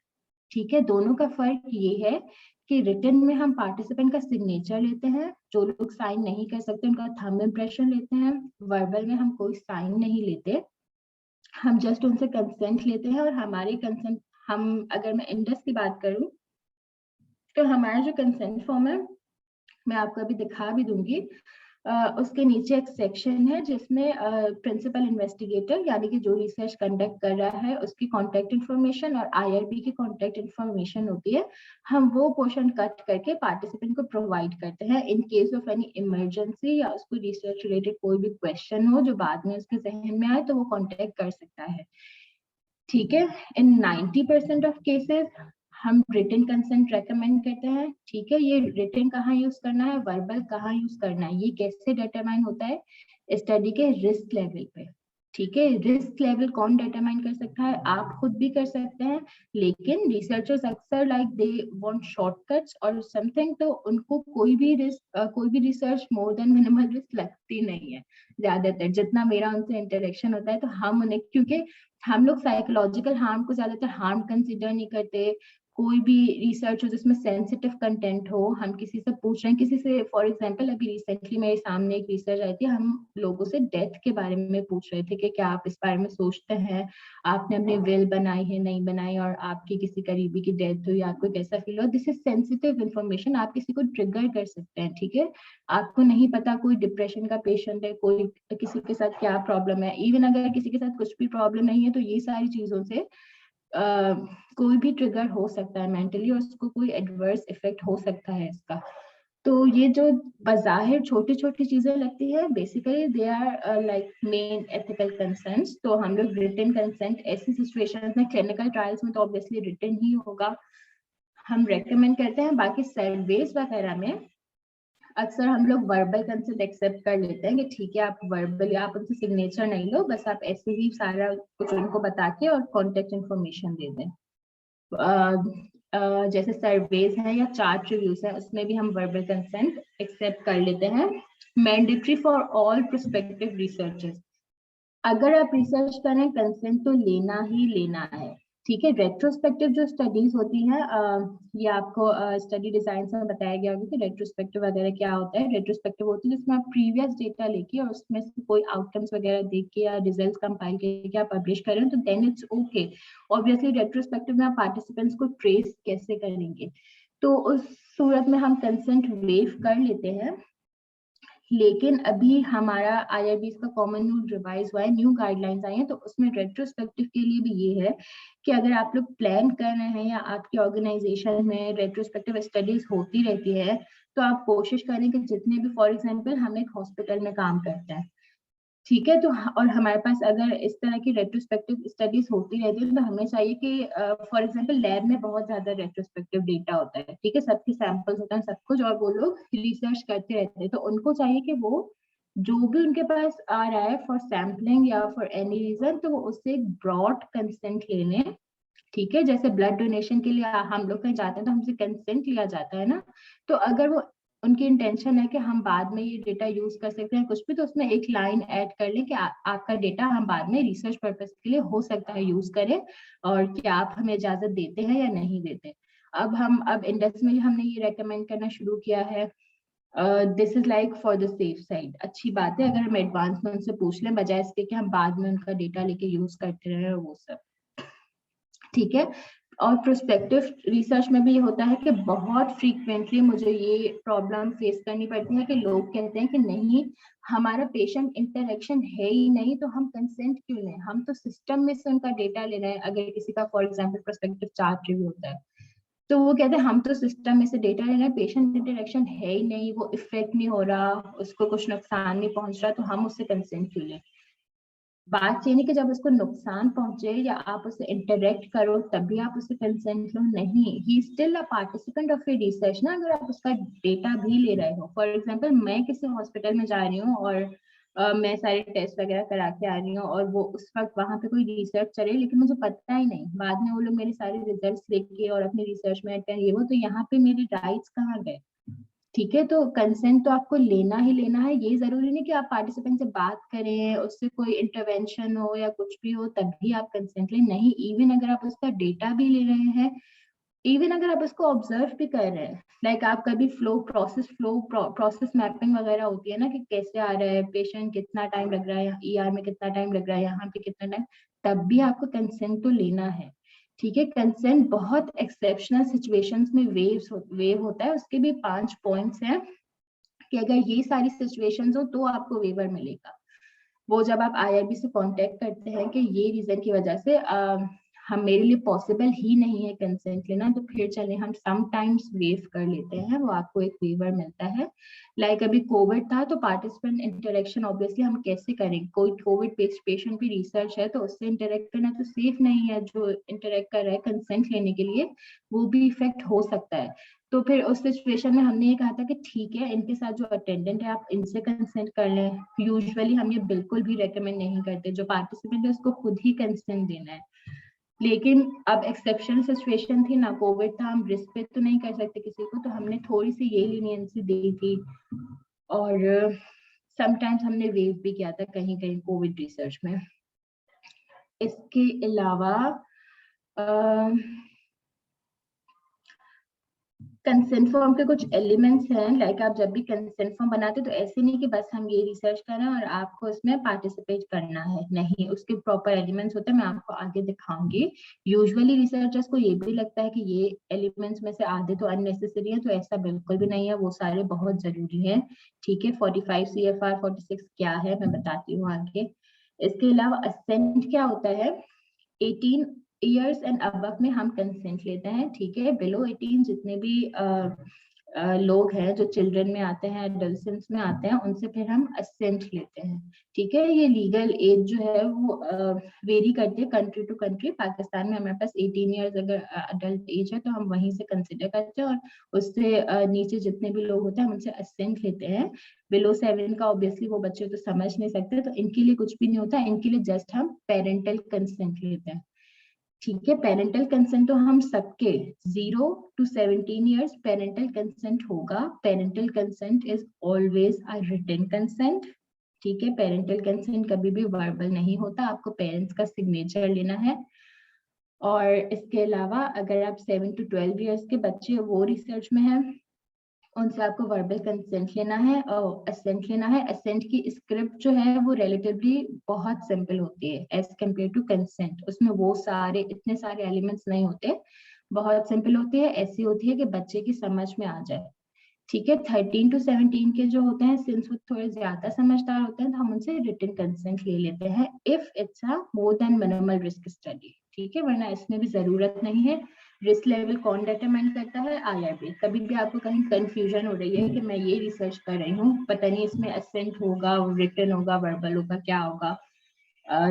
ठीक है, दोनों का फर्क ये है कि रिटन में हम पार्टिसिपेंट का सिग्नेचर लेते हैं, जो लोग साइन नहीं कर सकते उनका थंब इम्प्रेशन लेते हैं। वर्बल में हम कोई साइन नहीं लेते, हम जस्ट उनसे कंसेंट लेते हैं, और हमारी कंसेंट, हम अगर मैं इंडस की बात करूं तो हमारा जो कंसेंट फॉर्म है, मैं आपको अभी दिखा भी दूंगी। उसके नीचे एक सेक्शन है जिसमें प्रिंसिपल इन्वेस्टिगेटर यानी कि जो रिसर्च कंडक्ट कर रहा है उसकी कांटेक्ट इन्फॉर्मेशन और आईआरबी की कांटेक्ट इन्फॉर्मेशन होती है। हम वो पोर्शन कट करके पार्टिसिपेंट को प्रोवाइड करते हैं in case of any emergency, या उसको रिसर्च रिलेटेड कोई भी क्वेश्चन हो जो बाद में उसके जहन में आए तो वो कांटेक्ट कर सकता है। ठीक है, इन 90% ऑफ केसेस हम रिटन कंसेंट रेकमेंड करते हैं। ठीक है, ये रिटन कहाँ यूज करना है, वर्बल कहाँ यूज करना है, ये कैसे डिटरमाइन होता है? स्टडी के रिस्क लेवल पे। ठीक है, रिस्क लेवल कौन डिटरमाइन कर सकता है? आप खुद भी कर सकते हैं, लेकिन रिसर्चर्स अक्सर लाइक दे वांट शॉर्टकट्स और समथिंग, तो उनको कोई भी research more than minimal risk लगती नहीं है। ज्यादातर जितना मेरा उनसे इंटरेक्शन होता है, तो हम उन्हें, क्योंकि हम लोग साइकोलॉजिकल हार्म को ज्यादातर हार्म कंसिडर नहीं करते। कोई भी रिसर्च हो जिसमें सेंसिटिव कंटेंट हो, हम किसी से पूछ रहे हैं, किसी से, फॉर एग्जांपल अभी रिसेंटली मेरे सामने एक रिसर्च आई थी, हम लोगों से डेथ के बारे में पूछ रहे थे कि क्या आप इस बारे में सोचते हैं, आपने अपनी विल बनाई है नहीं बनाई, और आपकी किसी करीबी की डेथ हुई, आपको कैसा फील हो? दिस इज सेंसिटिव इन्फॉर्मेशन, आप किसी को ट्रिगर कर सकते हैं। ठीक है, आपको नहीं पता कोई डिप्रेशन का पेशेंट है, कोई किसी के साथ क्या प्रॉब्लम है, इवन अगर किसी के साथ कुछ भी प्रॉब्लम नहीं है, तो ये सारी चीजों से कोई भी ट्रिगर हो सकता है मेंटली, और उसको कोई एडवर्स इफेक्ट हो सकता है इसका। तो ये जो बज़ाहिर छोटी छोटी चीजें लगती है, basically they are like main ethical concerns. तो हम लोग रिटन कंसेंट ऐसी सिचुएशंस में, क्लिनिकल ट्रायल्स में तो ऑब्वियसली रिटन ही होगा, हम रेकमेंड करते हैं। बाकी सर्वेस वगैरह में अक्सर हम लोग वर्बल कंसेंट एक्सेप्ट कर लेते हैं कि ठीक है, आप वर्बल, आप उनसे सिग्नेचर नहीं लो, बस आप ऐसे ही सारा कुछ उनको बता के और कॉन्टेक्ट इन्फॉर्मेशन दे दें। जैसे सर्वेज हैं या चार्ट रिव्यूज हैं, उसमें भी हम वर्बल कंसेंट एक्सेप्ट कर लेते हैं। Mandatory for all prospective researchers, अगर आप रिसर्च करें, कंसेंट तो लेना ही लेना है। ठीक है, रेट्रोस्पेक्टिव जो स्टडीज होती हैं, ये आपको स्टडी डिजाइन में बताया गया होगा कि रेट्रोस्पेक्टिव वगैरह क्या होता है। रेट्रोस्पेक्टिव होती है जिसमें आप प्रीवियस डेटा लेके और उसमें से कोई आउटकम्स वगैरह देख के या रिजल्ट कंपाइल करके आप पब्लिश करें, तो then it's okay. Obviously retrospective में आप पार्टिसिपेंट्स को ट्रेस कैसे करेंगे, तो उस सूरत में हम कंसेंट वेव कर लेते हैं। लेकिन अभी हमारा आईआरबी का कॉमन रूल रिवाइज हुआ है, न्यू गाइडलाइंस आई हैं, तो उसमें रेट्रोस्पेक्टिव के लिए भी ये है कि अगर आप लोग प्लान कर रहे हैं या आपकी ऑर्गेनाइजेशन में रेट्रोस्पेक्टिव स्टडीज होती रहती है, तो आप कोशिश करें कि जितने भी, फॉर एग्जांपल हम एक हॉस्पिटल में काम करते हैं, ठीक है, तो और हमारे पास अगर इस तरह की रेट्रोस्पेक्टिव स्टडीज होती रहती है, तो हमें चाहिए कि फॉर एग्जांपल लैब में बहुत ज्यादा रेट्रोस्पेक्टिव डेटा होता है, ठीक है, सबके सैंपल्स होते हैं सब कुछ, और वो लोग रिसर्च करते रहते हैं, तो उनको चाहिए कि वो जो भी उनके पास आ रहा है फॉर सैम्पलिंग या फॉर एनी रीजन, तो वो उससे एक ब्रॉड कंसेंट ले लें। ठीक है, जैसे ब्लड डोनेशन के लिए हम लोग कहीं जाते हैं तो हमसे कंसेंट लिया जाता है ना, तो अगर वो उनकी इंटेंशन है कि हम बाद में ये डेटा यूज कर सकते हैं कुछ भी, तो उसमें एक लाइन ऐड कर लें कि आपका डेटा हम बाद में रिसर्च पर्पस के लिए हो सकता है यूज करें, और क्या आप हमें इजाजत देते हैं या नहीं देते। अब इंडस में हमने ये रेकमेंड करना शुरू किया है। This is like for the safe side, अच्छी बात है अगर हम एडवांस में उनसे पूछ लें, बजाय इसके कि हम बाद में उनका डेटा लेके यूज करते रहे वो सब। ठीक है, और प्रोस्पेक्टिव रिसर्च में भी ये होता है कि बहुत फ्रीक्वेंटली मुझे ये प्रॉब्लम फेस करनी पड़ती है कि लोग कहते हैं कि नहीं, हमारा पेशेंट इंटरेक्शन है ही नहीं, तो हम कंसेंट क्यों लें, हम तो सिस्टम में से उनका डेटा ले रहे हैं। अगर किसी का for example prospective chart review होता है, तो वो कहते हैं हम तो सिस्टम में से डेटा ले रहे हैं, पेशेंट इंटरेक्शन है ही नहीं, वो इफेक्ट नहीं हो रहा, उसको कुछ नुकसान नहीं पहुंच रहा, तो हम उससे कंसेंट क्यों लें। बात ये नहीं कि जब उसको नुकसान पहुंचे या आप उससे इंटरेक्ट करो तभी आप उससे कंसेंट लो, नहीं, he still a participant of your research ना। अगर आप उसका डेटा भी ले रहे हो, फॉर एग्जांपल मैं किसी हॉस्पिटल में जा रही हूँ और मैं सारे टेस्ट वगैरह करा के आ रही हूँ और वो उस वक्त वहां पे कोई रिसर्च चले, लेकिन मुझे पता ही नहीं, बाद में वो लोग मेरे सारे रिजल्ट्स लेके और अपनी रिसर्च में ऐड कर ये वो, तो यहाँ पे मेरे राइट्स कहाँ गए। ठीक है, तो कंसेंट तो आपको लेना ही लेना है। ये जरूरी नहीं कि आप पार्टिसिपेंट से बात करें, उससे कोई इंटरवेंशन हो या कुछ भी हो तभी आप कंसेंट लें, नहीं, इवन अगर आप उसका डेटा भी ले रहे हैं, इवन अगर आप उसको ऑब्जर्व भी कर रहे हैं, लाइक आप कभी प्रोसेस मैपिंग वगैरह होती है ना, कि कैसे आ रहा है पेशेंट, कितना टाइम लग रहा है ईआर में, कितना टाइम लग रहा है यहाँ पे, कितना टाइम, तब भी आपको कंसेंट तो लेना है। ठीक है, कंसेंट बहुत एक्सेप्शनल सिचुएशंस में वेव होता है, उसके भी 5 पॉइंट्स हैं कि अगर ये सारी सिचुएशंस हो तो आपको वेवर मिलेगा। वो जब आप आईआरबी से कांटेक्ट करते हैं कि ये रीजन की वजह से हम मेरे लिए पॉसिबल ही नहीं है कंसेंट लेना, तो फिर चले हम समटाइम्स वेव कर लेते हैं, वो आपको एक वेवर मिलता है। लाइक अभी कोविड था तो पार्टिसिपेंट इंटरेक्शन ऑब्वियसली हम कैसे करें, कोई कोविड पेशेंट भी रिसर्च है तो उससे इंटरेक्ट करना तो सेफ नहीं है, जो इंटरेक्ट कर रहा है कंसेंट लेने के लिए वो भी इफेक्ट हो सकता है। तो फिर उस सिचुएशन में हमने ये कहा था कि ठीक है, इनके साथ जो अटेंडेंट है आप इनसे कंसेंट कर लें। यूजुअली हम ये बिल्कुल भी रेकमेंड नहीं करते, जो पार्टिसिपेंट है उसको खुद ही कंसेंट देना है। लेकिन अब एक्सेप्शनल सिचुएशन थी ना, कोविड था, हम रिस्क पे तो नहीं कर सकते किसी को, तो हमने थोड़ी सी ये लीनियंसी दी थी। और समटाइम्स हमने वेव भी किया था कहीं कहीं कोविड रिसर्च में। इसके अलावा कंसेंट फॉर्म के कुछ एलिमेंट्स हैं, लाइक आप जब भी कंसेंट फॉर्म बनाते तो ऐसे नहीं कि बस हम ये रिसर्च कर रहे हैं और आपको उसमें पार्टिसिपेट करना है, नहीं, उसके प्रॉपर एलिमेंट्स होते हैं, मैं आपको आगे दिखाऊंगी। यूजुअली रिसर्चर्स को ये भी लगता है कि ये एलिमेंट्स में से आधे तो अननेसेसरी है, तो ऐसा बिल्कुल भी नहीं है, वो सारे बहुत जरूरी है। ठीक है, 45 CFR 46 क्या है मैं बताती हूँ आगे। इसके अलावा असेंट क्या होता है, 18 ईयर्स एंड अबव में हम कंसेंट लेते हैं। ठीक है, बिलो 18 जितने भी लोग हैं जो चिल्ड्रन में आते हैं, एडोलेसेंस में आते हैं, उनसे फिर हम असेंट लेते हैं। ठीक है, ये लीगल एज जो है वो वेरी करती है कंट्री टू कंट्री। पाकिस्तान में हमारे पास 18 ईयर्स अगर अडल्ट एज है तो हम वहीं से कंसिडर करते हैं, और उससे नीचे जितने भी लोग होते हैं हम उनसे असेंट लेते हैं। बिलो 7 का ऑब्वियसली वो बच्चे तो समझ नहीं सकते, तो इनके लिए कुछ भी नहीं होता, इनके लिए जस्ट हम पेरेंटल कंसेंट लेते हैं। ठीक है, पेरेंटल कंसेंट तो हम सबके 0 to 17 ईयर्स पेरेंटल कंसेंट होगा। Parental consent is always a written consent. ठीक है, पेरेंटल कंसेंट कभी भी वर्बल नहीं होता, आपको पेरेंट्स का सिग्नेचर लेना है। और इसके अलावा अगर आप 7 to 12 ईयर्स के बच्चे वो रिसर्च में है, उनसे आपको वर्बल कंसेंट लेना है और असेंट लेना है। असेंट की स्क्रिप्ट जो है वो रिलेटिवली बहुत सिंपल होती है एज कम्पेयर टू कंसेंट, उसमें वो सारे इतने सारे एलिमेंट्स नहीं होते, बहुत सिंपल होती है, ऐसी होती है कि बच्चे की समझ में आ जाए। ठीक है, 13 to 17 के जो होते हैं, सिंस वो थोड़े ज्यादा समझदार होते हैं, तो हम उनसे रिटन कंसेंट ले लेते हैं if it's a more than minimal risk study. ठीक है, वरना इसमें भी जरूरत नहीं है। रिस्क लेवल कौन डिटरमाइन करता है, आईआरबी। कभी भी आपको कहीं कंफ्यूजन हो रही है कि मैं ये रिसर्च कर रही हूँ, पता नहीं इसमें असेंट होगा, रिटन होगा, वर्बल होगा, क्या होगा,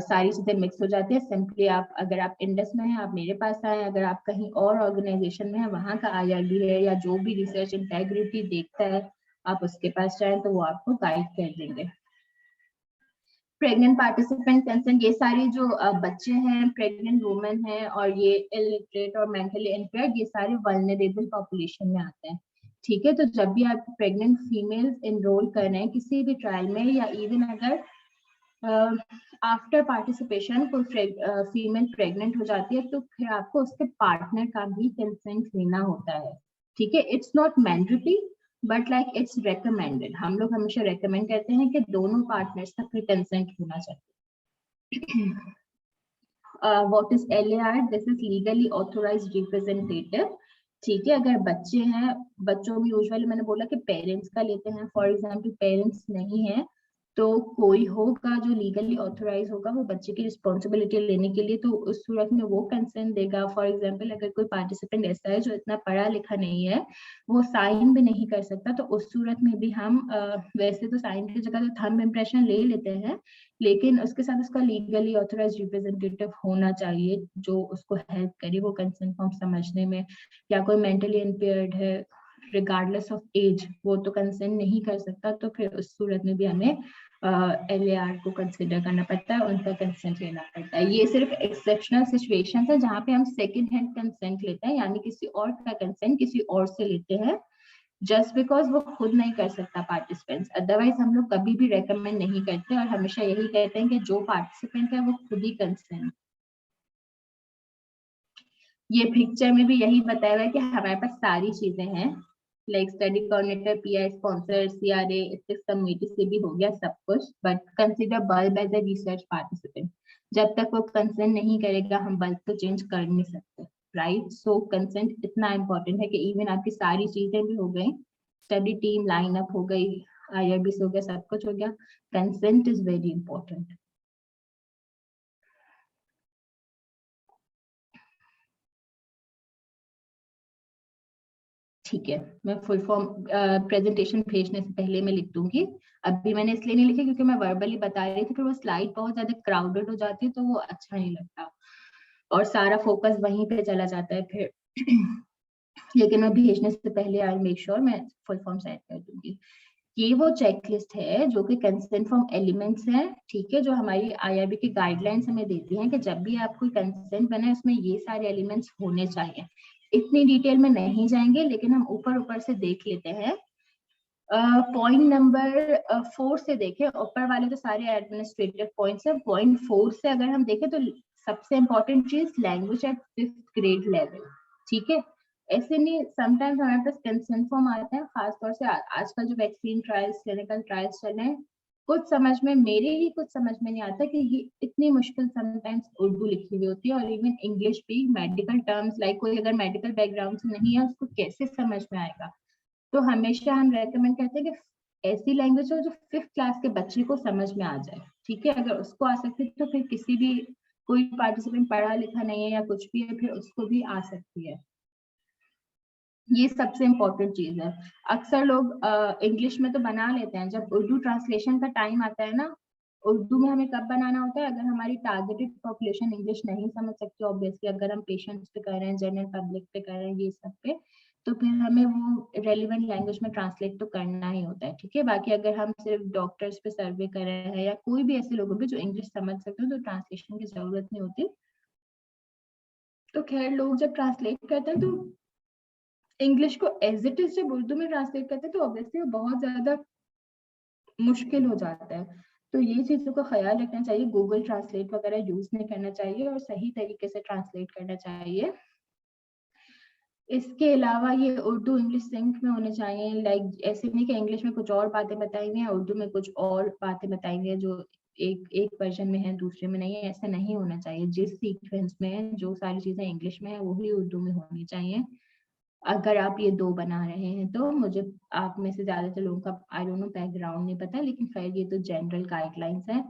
सारी चीजें मिक्स हो जाती है, सिंपली आप, अगर आप इंडस में हैं आप मेरे पास आए, अगर आप कहीं और ऑर्गेनाइजेशन में है वहां का आईआरबी है या जो भी रिसर्च इंटेग्रिटी देखता है आप उसके पास जाएं तो वो आपको गाइड कर देंगे। प्रेग्नेंट पार्टिसिपेंट कंसेंट, ये सारे जो बच्चे हैं, प्रेग्नेंट वुमेन हैं और ये इलिटरेट और मेंटली इम्पेयर्ड, ये सारे वल्नरेबल पॉपुलेशन में आते हैं। ठीक है, तो जब भी आप प्रेग्नेंट फीमेल्स इनरोल कर रहे हैं किसी भी ट्रायल में, या इवन अगर आफ्टर पार्टिसिपेशन कोई फीमेल प्रेग्नेंट हो जाती है तो फिर आपको उसके पार्टनर का भी कंसेंट लेना होता है। ठीक है, it's not mandatory but like it's recommended, हम लोग हमेशा रेकमेंड करते हैं कि दोनों पार्टनर्स का फिर कंसेंट होना चाहिए। What is LAR, this is legally authorised representative. ठीक है, अगर बच्चे हैं, बच्चों में यूजुअली मैंने बोला कि पेरेंट्स का लेते हैं, फॉर एग्जाम्पल पेरेंट्स नहीं है तो कोई होगा जो लीगली ऑथोराइज होगा वो बच्चे की रिस्पॉन्सिबिलिटी लेने के लिए, तो उस सूरत में वो कंसर्न देगा। फॉर एग्जाम्पल अगर कोई पार्टिसिपेंट ऐसा है जो इतना पढ़ा लिखा नहीं है, वो साइन भी नहीं कर सकता, तो उस सूरत में भी हम वैसे तो साइन की जगह तो थंब इम्प्रेशन ले लेते हैं, लेकिन उसके साथ उसका लीगली ऑथोराइज रिप्रेजेंटेटिव होना चाहिए जो उसको हेल्प करे वो कंसेंट फॉर्म समझने में। या कोई मेंटली इम्पेयर्ड है, रिगार्डलेस ऑफ एज, वो तो कंसेंट नहीं कर सकता, तो फिर उस सूरत में भी हमें LAR को कंसिडर करना पड़ता है, उनका कंसेंट लेना पड़ता है। ये सिर्फ एक्सेप्शनल सिचुएशन है जहाँ पे हम सेकेंड हैंड कंसेंट लेते हैं, यानी किसी और का कंसेंट किसी और से लेते हैं, जस्ट बिकॉज वो खुद नहीं कर सकता पार्टिसिपेंट्स। अदरवाइज हम लोग कभी भी रेकमेंड नहीं करते और हमेशा यही कहते हैं कि जो पार्टिसिपेंट है वो खुद ही कंसेंट। ये पिक्चर में भी यही बताया हुआ है कि हमारे पास सारी चीजें हैं, like study coordinator, PI sponsor, CRA, ethics committee से भी हो गया सब कुछ, but consider bulb as a research participant. जब तक वो कंसेंट नहीं करेगा हम बल्ब तो चेंज कर नहीं सकते, राइट? सो कंसेंट इतना इंपॉर्टेंट है कि इवन आपकी सारी चीजें भी हो गई, स्टडी टीम लाइन अप हो गई, IRB हो गया, सब कुछ हो गया, कंसेंट इज वेरी इंपॉर्टेंट। ठीक है, मैं फुल फॉर्म प्रेजेंटेशन भेजने से पहले मैं लिख दूंगी। अभी मैंने इसलिए नहीं लिखा क्योंकि मैं वर्बली बता रही थी, फिर वो स्लाइड बहुत ज्यादा क्राउडेड हो जाती है तो वो अच्छा नहीं लगता और सारा फोकस वहीं पे चला जाता है फिर। लेकिन मैं भेजने से पहले आई मेक श्योर मैं फुल फॉर्म सेंड कर दूंगी। ये वो चेकलिस्ट है जो कि कंसेंट फॉर्म एलिमेंट्स है, ठीक है, जो हमारी IRB की गाइडलाइंस हमें देती हैं कि जब भी आप कोई कंसेंट बनाए उसमें ये सारे एलिमेंट्स होने चाहिए। इतनी डिटेल में नहीं जाएंगे लेकिन हम ऊपर ऊपर से देख लेते हैं। पॉइंट नंबर 4 से देखें, ऊपर वाले तो सारे एडमिनिस्ट्रेटिव पॉइंट्स है। पॉइंट 4 से अगर हम देखें तो सबसे इंपॉर्टेंट चीज language eight 5th grade level, ठीक है। ऐसे नहीं, समटाइम्स हमारे पास कंसेंट फॉर्म आते हैं, खासतौर से आजकल जो वैक्सीन ट्रायल्स, क्लिनिकल ट्रायल्स चल रहे हैं, कुछ समझ में, मेरे ही कुछ समझ में नहीं आता कि ये इतनी मुश्किल समटाइम्स उर्दू लिखी हुई होती है, और इवन इंग्लिश भी मेडिकल टर्म्स, लाइक कोई अगर मेडिकल बैकग्राउंड से नहीं है उसको कैसे समझ में आएगा। तो हमेशा हम रेकमेंड करते हैं कि ऐसी लैंग्वेज हो जो 5th क्लास के बच्चे को समझ में आ जाए, ठीक है। अगर उसको आ सकती है तो फिर किसी भी, कोई पार्टिसिपेंट पढ़ा लिखा नहीं है या कुछ भी है, फिर उसको भी आ सकती है। ये सबसे इम्पोर्टेंट चीज है। अक्सर लोग इंग्लिश में तो बना लेते हैं, जब उर्दू ट्रांसलेशन का टाइम आता है ना, उर्दू में हमें कब बनाना होता है, अगर हमारी टारगेटेड पॉपुलेशन इंग्लिश नहीं समझ सकती, ऑब्वियसली अगर हम पेशेंट्स पे कर रहे हैं, जनरल पब्लिक पे कर रहे हैं, ये सब पे, तो फिर हमें वो रेलिवेंट लैंग्वेज में ट्रांसलेट तो करना ही होता है, ठीक है। बाकी अगर हम सिर्फ डॉक्टर्स पे सर्वे कर रहे हैं या कोई भी ऐसे लोगों पे जो इंग्लिश समझ सकते हो, तो ट्रांसलेशन की जरूरत नहीं होती। तो खैर, लोग जब ट्रांसलेट करते हैं तो इंग्लिश को एज इट इज जब उर्दू में ट्रांसलेट करते हैं तो ऑब्वियसली बहुत ज्यादा मुश्किल हो जाता है। तो ये चीजों का ख्याल रखना चाहिए, गूगल ट्रांसलेट वगैरह यूज नहीं करना चाहिए और सही तरीके से ट्रांसलेट करना चाहिए। इसके अलावा ये उर्दू इंग्लिश सिंक में होने चाहिए, लाइक ऐसे नहीं कि इंग्लिश में कुछ और बातें बताई हुई हैं, उर्दू में कुछ और बातें बताई हुई है जो एक एक वर्जन में है दूसरे में नहीं है, ऐसा नहीं होना चाहिए। जिस सीक्वेंस में जो सारी चीजें इंग्लिश में है वही उर्दू में होनी चाहिए। अगर आप ये दो बना रहे हैं तो, मुझे आप में से ज्यादातर लोगों का आई डोंट नो बैकग्राउंड नहीं पता, लेकिन खैर ये तो जनरल गाइडलाइंस है।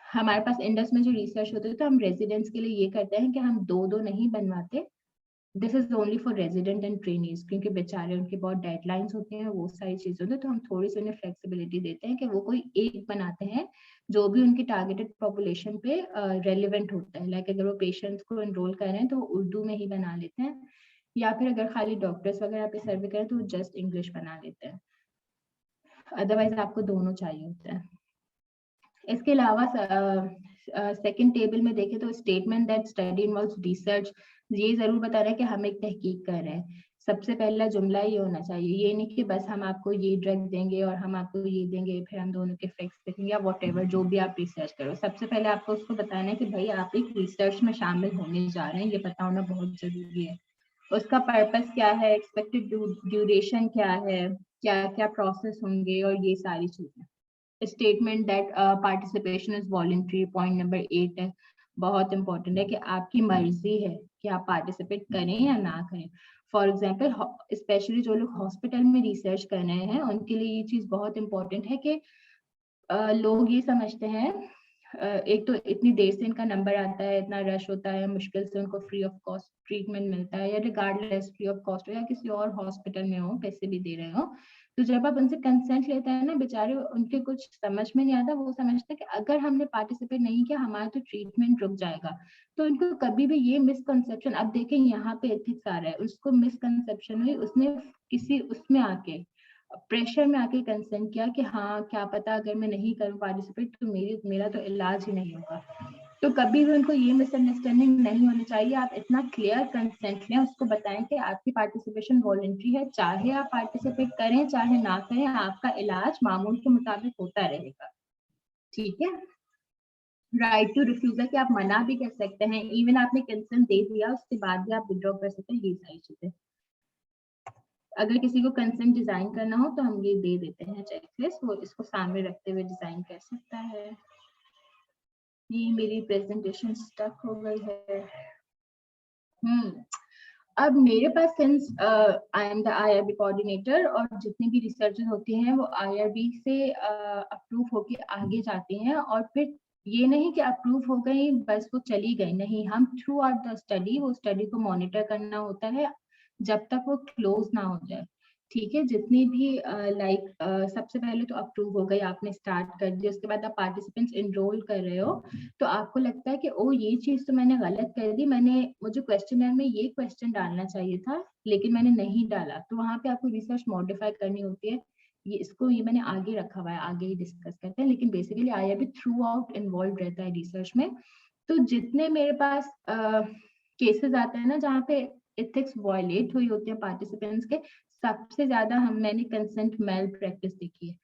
हमारे पास इंडस में जो रिसर्च होते हैं तो हम रेजिडेंट्स के लिए ये करते हैं कि हम दो दो नहीं बनवाते, this is only for resident and trainees, क्योंकि बेचारे उनके बहुत डेडलाइंस होते हैं, वो सारी चीजें होती है, तो हम थोड़ी सी उन्हें फ्लेक्सिबिलिटी देते हैं कि वो कोई एक बनाते हैं जो भी उनकी टारगेटेड पॉपुलेशन पे रेलिवेंट होता है। लाइक अगर वो पेशेंट्स को एनरोल कर रहे हैं तो वो उर्दू में ही बना लेते हैं, या फिर अगर खाली डॉक्टर्स वगैरह पे सर्वे करें तो जस्ट इंग्लिश बना लेते हैं। अदरवाइज आपको दोनों चाहिए होता है। इसके अलावा सेकंड टेबल में देखें तो statement that study involves research, ये जरूर बता रहा है कि हम एक तहकीक कर रहे हैं। सबसे पहला जुमला ये होना चाहिए, ये नहीं कि बस हम आपको ये ड्रग देंगे और हम आपको ये देंगे फिर हम दोनों के इफेक्ट्स देखेंगे या वॉट एवर जो भी आप रिसर्च करो। सबसे पहले आपको उसको बताना है कि भाई आप एक रिसर्च में शामिल होने जा रहे हैं, ये पता होना बहुत जरूरी है। उसका पर्पस क्या है, एक्सपेक्टेड ड्यूरेशन क्या है, क्या क्या प्रोसेस होंगे, और ये सारी चीजें। Statement that participation is voluntary, point number 8 है, बहुत इंपॉर्टेंट है कि आपकी मर्जी है कि आप पार्टिसिपेट करें या ना करें। फॉर एग्जाम्पल, स्पेशली जो लोग हॉस्पिटल में रिसर्च कर रहे हैं उनके लिए ये चीज बहुत इंपॉर्टेंट है कि लोग ये समझते हैं, एक तो इतनी देर से इनका नंबर आता है, इतना रश होता है, मुश्किल से उनको फ्री ऑफ कॉस्ट ट्रीटमेंट मिलता है, या रिगार्डलेस फ्री ऑफ कॉस्ट हो या किसी और हॉस्पिटल में हो, पैसे भी दे रहे हो। तो जब आप उनसे कंसेंट लेते हैं ना, बेचारे उनके कुछ समझ में नहीं आता, वो समझते हैं कि अगर हमने पार्टिसिपेट नहीं किया हमारा तो ट्रीटमेंट रुक जाएगा। तो उनको कभी भी ये मिसकंसेप्शन, अब देखें यहाँ पे एथिक्स आ रहा है, उसको मिसकंसेप्शन हुई, उसने किसी उसमें आके प्रेशर में आके कंसेंट किया कि हाँ क्या पता अगर मैं नहीं करूँ पार्टिसिपेट तो मेरा तो इलाज ही नहीं होगा। तो कभी भी उनको ये मिसअंडरस्टैंडिंग नहीं होनी चाहिए। आप इतना क्लियर कंसेंट लें, उसको बताएं कि आपकी पार्टिसिपेशन वॉलंटरी है, चाहे आप पार्टिसिपेट करें चाहे ना करें, आपका इलाज मामूल के मुताबिक होता रहेगा। ठीक है। राइट टू रिफ्यूजल कि आप मना भी कर सकते हैं, इवन आपने कंसेंट दे दिया उसके बाद भी आप विड्रॉ कर सकते हैं, ये सारी चीजें। अगर किसी को कंसेंट डिजाइन करना हो तो हम ये दे देते हैं चेकलिस्ट, वो इसको सामने रखते हुए डिजाइन कर सकता है। ये मेरी प्रेजेंटेशन स्टक हो गई है। अब मेरे पास since I am the IRB coordinator, और जितनी भी रिसर्चेस होती हैं वो आईआरबी से अप्रूव होके आगे जाती हैं, और फिर ये नहीं कि अप्रूव हो गई बस वो चली गई, नहीं, हम थ्रू आउट द स्टडी वो स्टडी को मॉनिटर करना होता है जब तक वो क्लोज ना हो जाए। ठीक है, जितनी भी सबसे पहले तो अप्रूव हो गई, आपने स्टार्ट कर दिया, उसके बाद आप पार्टिसिपेंट्स एनरोल कर रहे हो, तो आपको लगता है कि ओ ये चीज तो मैंने गलत कर दी, मुझे क्वेश्चनर में ये क्वेश्चन डालना चाहिए था लेकिन मैंने नहीं डाला, तो वहां पे आपको रिसर्च मॉडिफाई करनी होती है। ये मैंने आगे रखा हुआ है, आगे ही डिस्कस करते हैं, लेकिन basically IRB through out involve रहता है रिसर्च में। तो जितने मेरे पास केसेस आते हैं ना जहाँ पे एथिक्स वायलेट हुई होती है पार्टिसिपेंट्स के, सबसे ज्यादा मैंने कंसेंट मेल प्रैक्टिस देखी है।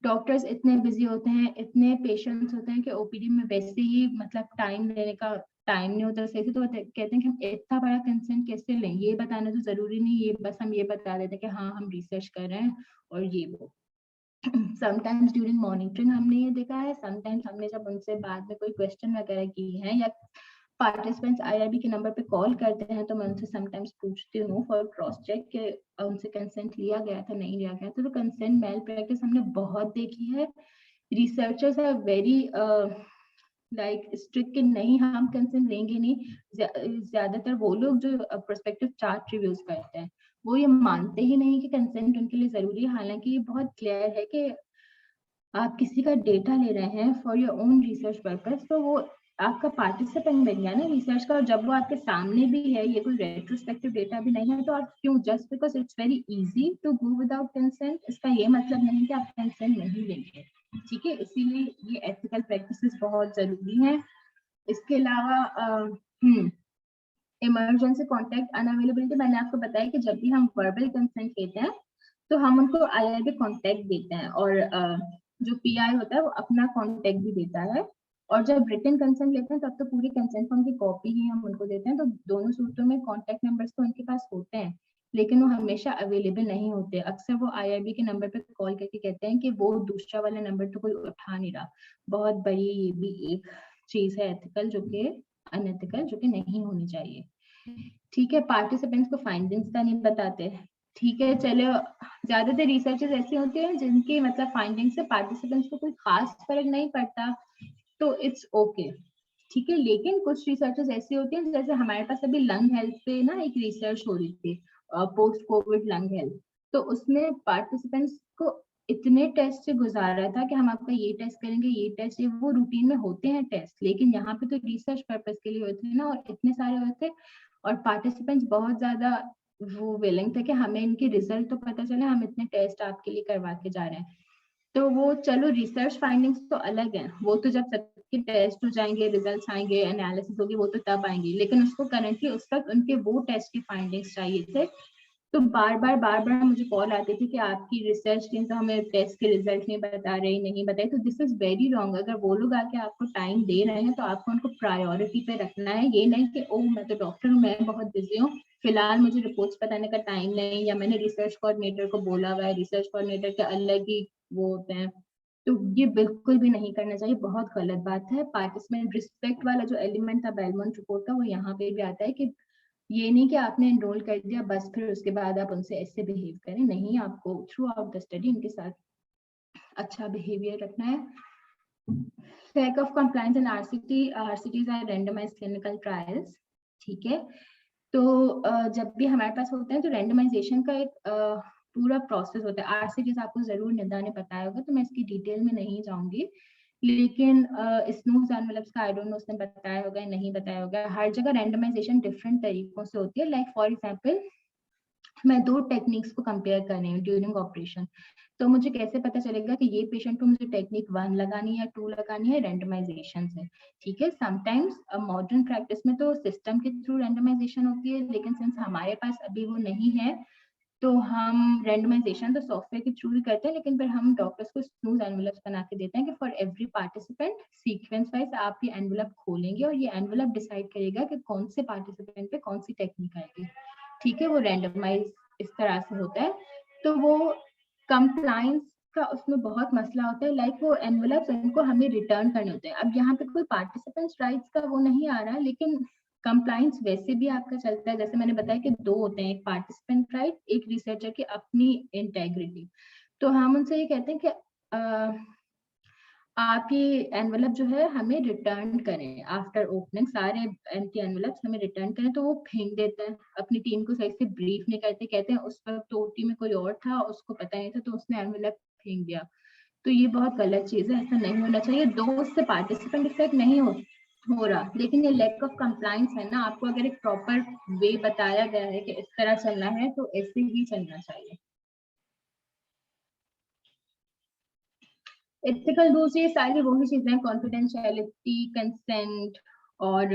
डॉक्टर्स इतने बिजी होते हैं, इतने पेशेंट्स होते हैं कि ओपीडी में वैसे ही मतलब टाइम देने का टाइम नहीं होता सही से, तो कहते हैं कि हम इतना बड़ा कंसेंट कैसे लें, ये बताना तो जरूरी नहीं, ये बस हम ये बता देते हैं कि हाँ हम रिसर्च कर रहे हैं और ये वो। समटाइम्स ड्यूरिंग मॉनिटरिंग हमने ये देखा है, समटाइम्स हमने जब उनसे बाद में कोई क्वेश्चन वगैरह की है, या पार्टिसिपेंट्स आईआरबी के नंबर पे कॉल करते हैं, तो मैं उनसे समटाइम्स पूछती हूँ फॉर क्रॉस चेक कि उनसे कंसेंट लिया गया था नहीं लिया गया था। तो कंसेंट मेल प्रैक्टिस हमने बहुत देखी है। रिसर्चर्स आर वेरी स्ट्रिक्ट कि नहीं हम कंसेंट लेंगे नहीं। ज्यादातर वो लोग जो प्रोस्पेक्टिव चार्ट रिव्यूज करते हैं वो ये मानते ही नहीं कि कंसेंट उनके लिए जरूरी है, हालांकि ये बहुत क्लियर है कि आप किसी का डेटा ले रहे हैं for your own research purpose, तो वो आपका पार्टिसिपेंट बन गया ना रिसर्च का, और जब वो आपके सामने भी है, ये कोई रेट्रोस्पेक्टिव डेटा भी नहीं है, तो आप क्यों, just because it's very easy to go without consent, इसका ये मतलब नहीं कि आप कंसेंट नहीं लेंगे। ठीक है, इसीलिए ये एथिकल प्रैक्टिसेस बहुत जरूरी है। इसके अलावा इमरजेंसी कॉन्टैक्ट अनअवेलेबिलिटी, मैंने आपको बताया कि जब भी हम वर्बल कंसेंट लेते हैं तो हम उनको आईआरबी कॉन्टैक्ट देते हैं, और जो पीआई होता है वो अपना कॉन्टैक्ट भी देता है, और जब रिटन कंसेंट लेते हैं तब तो पूरी कंसेंट फॉर्म की कॉपी ही हम उनको देते हैं। तो दोनों सूत्रों में कॉन्टैक्ट नंबर्स तो उनके पास होते हैं लेकिन वो हमेशा अवेलेबल नहीं होते। अक्सर वो आईआरबी के नंबर पे कॉल करके कहते हैं कि वो दूसरा वाला नंबर तो कोई उठा नहीं रहा। बहुत बड़ी ये भी एक चीज है एथिकल, जो कि अनएथिकल, जो कि नहीं होनी चाहिए। ठीक है, पार्टिसिपेंट्स को फाइंडिंग्स का नहीं बताते। ठीक है, चलो, ज्यादातर रिसर्चेस ऐसी होती हैं जिनकी मतलब फाइंडिंग्स से पार्टिसिपेंट्स को कोई खास फर्क नहीं पड़ता, तो इट्स ओके। ठीक है, लेकिन कुछ रिसर्चेस ऐसी होती हैं, जैसे हमारे पास अभी लंग हेल्थ पे ना एक रिसर्च हो रही थी, पोस्ट कोविड लंग हेल्थ, तो उसमें पार्टिसिपेंट्स को इतने टेस्ट से गुजारा था कि हम आपका ये टेस्ट करेंगे, ये टेस्ट, ये वो रूटीन में होते हैं टेस्ट, लेकिन यहाँ पे तो रिसर्च पर्पस के लिए होते हैं ना, और इतने सारे होते, और पार्टिसिपेंट्स बहुत ज्यादा वो विलिंग थे कि हमें इनके रिजल्ट तो पता चले, हम इतने टेस्ट आपके लिए करवा के जा रहे हैं। तो वो चलो रिसर्च फाइंडिंग्स तो अलग है, वो तो जब सबके टेस्ट हो जाएंगे, रिजल्ट्स आएंगे, एनालिसिस होगी, वो तो तब आएंगे, लेकिन उसको करंटली उस वक्त उनके वो टेस्ट की फाइंडिंग्स चाहिए थे। तो बार बार मुझे कॉल आती थी कि आपकी रिसर्च टीम तो हमें टेस्ट के रिजल्ट नहीं बता रही, नहीं बताई। तो दिस इज वेरी रॉन्ग। अगर वो लोग आके आपको टाइम दे रहे हैं तो आपको उनको प्रायोरिटी पे रखना है, ये नहीं कि ओ मैं तो डॉक्टर हूँ, मैं बहुत बिजी हूँ, फिलहाल मुझे रिपोर्ट्स बताने का टाइम नहीं, या मैंने रिसर्च कोऑर्डिनेटर को बोला हुआ है, रिसर्च कोऑर्डिनेटर के अलग ही वो होते हैं। तो ये बिल्कुल भी नहीं करना चाहिए, बहुत गलत बात है। पार्टिसिपेंट रिस्पेक्ट वाला जो एलिमेंट था बेलमोंट रिपोर्ट का, वो यहाँ पे भी आता है कि ये नहीं कि आपने एनरोल कर दिया बस फिर उसके बाद आप उनसे ऐसे बिहेव करें, नहीं, आपको थ्रू आउट द स्टडी उनके साथ अच्छा बिहेवियर रखना है। Lack of compliance in RCTs are randomized clinical trials, ठीक है। तो जब भी हमारे पास होता है तो रैंडमाइजेशन का एक पूरा प्रोसेस होता है। RCTs आपको जरूर निदा ने बताया होगा, तो मैं इसकी डिटेल में नहीं जाऊंगी, लेकिन स्नूज एनवेलप्स का आई डोंट नो उसने बताया होगा या नहीं बताया होगा। हर जगह रैंडमाइजेशन डिफरेंट तरीकों से होती है। लाइक फॉर एग्जांपल मैं 2 टेक्निक्स को कंपेयर कर रही हूँ ड्यूरिंग ऑपरेशन, तो मुझे कैसे पता चलेगा कि ये पेशेंट को मुझे टेक्निक 1 लगानी है, 2 लगानी है रैंडमाइजेशन से, ठीक है। समटाइम्स मॉडर्न प्रैक्टिस में तो सिस्टम के थ्रू रैंडमाइजेशन होती है, लेकिन सिंस हमारे पास अभी वो नहीं है, तो हम रैंडमाइजेशन तो सॉफ्टवेयर के थ्रू ही करते हैं, लेकिन फिर हम डॉक्टर्स को स्मूथ एनवेलप्स बना के देते हैं कि for every participant sequence wise आप ये एनवेलप खोलेंगे और ये एनवेलप डिसाइड करेगा कि कौन से पार्टिसिपेंट पे कौन सी टेक्निक आएगी, ठीक है। वो रैंडमाइज इस तरह से होता है। तो वो कंप्लाइंस का उसमें बहुत मसला होता है। लाइक वो एनवेलप्स उनको हमें रिटर्न करने होते हैं। अब यहाँ पे कोई पार्टिसिपेंट्स राइट्स का वो नहीं आ रहा, लेकिन कंप्लाइंस वैसे भी आपका चलता है। जैसे मैंने बताया कि 2 होते हैं, एक पार्टिसिपेंट राइट, एक रिसर्चर की अपनी इंटेग्रिटी। तो हम उनसे ये कहते हैं कि आप ये एनवेलप जो है हमें रिटर्न करें आफ्टर ओपनिंग, सारे एम्प्टी एनवेलप्स हमें रिटर्न करें। तो वो फेंक देते हैं, अपनी टीम को सही से ब्रीफ नहीं करते, कहते हैं उस वक्त तो ओटी में कोई और था, उसको पता नहीं था, तो उसने एनवेलप फेंक दिया। तो ये बहुत गलत चीज है, ऐसा नहीं होना चाहिए। 2 उससे पार्टिसिपेंट इफेक्ट नहीं हो रहा, लेकिन ये लैक ऑफ कंप्लाइंस है ना। आपको अगर एक प्रॉपर वे बताया गया है कि इस तरह चलना है, तो ऐसे ही चलना चाहिए। एथिकल रूल्स ये सारी वही चीजें, कॉन्फिडेंशियलिटी, कंसेंट और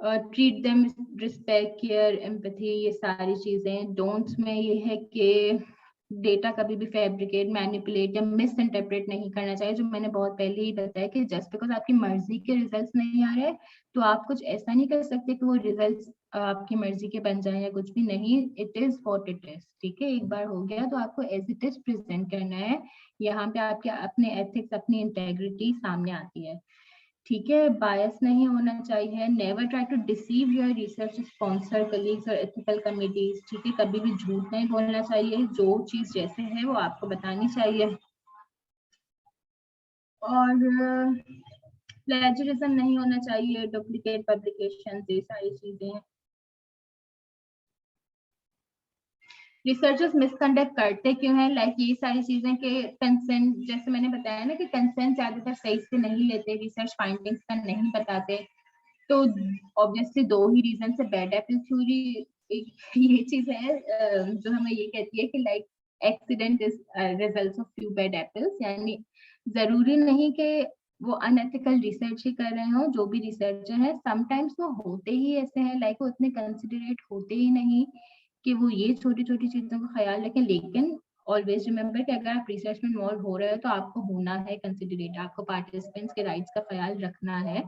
treat them respect, care, empathy, ये सारी चीजें। डोंट्स में ये है कि डेटा कभी भी फैब्रिकेट, मैनिपुलेट या मिस इंटरप्रेट नहीं करना चाहिए, जो मैंने बहुत पहले ही बताया कि जस्ट बिकॉज आपकी मर्जी के रिजल्ट्स नहीं आ रहे, तो आप कुछ ऐसा नहीं कर सकते कि वो रिजल्ट्स आपकी मर्जी के बन जाए या कुछ भी नहीं। It is what it is, ठीक है। एक बार हो गया तो आपको एज इट इज प्रेजेंट करना है। यहाँ पे आपके अपने एथिक्स, अपनी इंटेग्रिटी सामने आती है, ठीक है। बायस नहीं होना चाहिए। Never try to deceive your research sponsor, colleagues और एथिकल कमिटीज, ठीक है। कभी भी झूठ नहीं बोलना चाहिए, जो चीज जैसे है वो आपको बतानी चाहिए। और प्लेजरिज्म नहीं होना चाहिए, डुप्लीकेट पब्लिकेशन, ये सारी चीजें। रिसर्चर्स मिसकंडक्ट करते क्यों है, लाइक ये सारी चीजें के कंसेंट, जैसे मैंने बताया ना कि कंसेंट ज्यादातर सही से नहीं लेते, रिसर्च फाइंडिंग्स का नहीं बताते। तो ऑब्वियसली 2 ही रीजन से बैड एप्पल थ्योरी ये चीज है जो हमें ये कहती है कि like accident is result of few bad apples, यानी जरूरी नहीं कि वो अनएथिकल रिसर्च ही कर रहे हो। जो भी रिसर्चर है समटाइम्स वो होते ही ऐसे हैं, लाइक वो इतने कंसिडरेट होते ही नहीं कि वो ये छोटी छोटी चीजों का ख्याल रखें। लेकिन ऑलवेज रिमेम्बर कि अगर आप रिसर्च में इन्वॉल्व हो रहे हो तो आपको होना है कंसिडरेट, आपको पार्टिसिपेंट्स के राइट्स का ख्याल रखना है,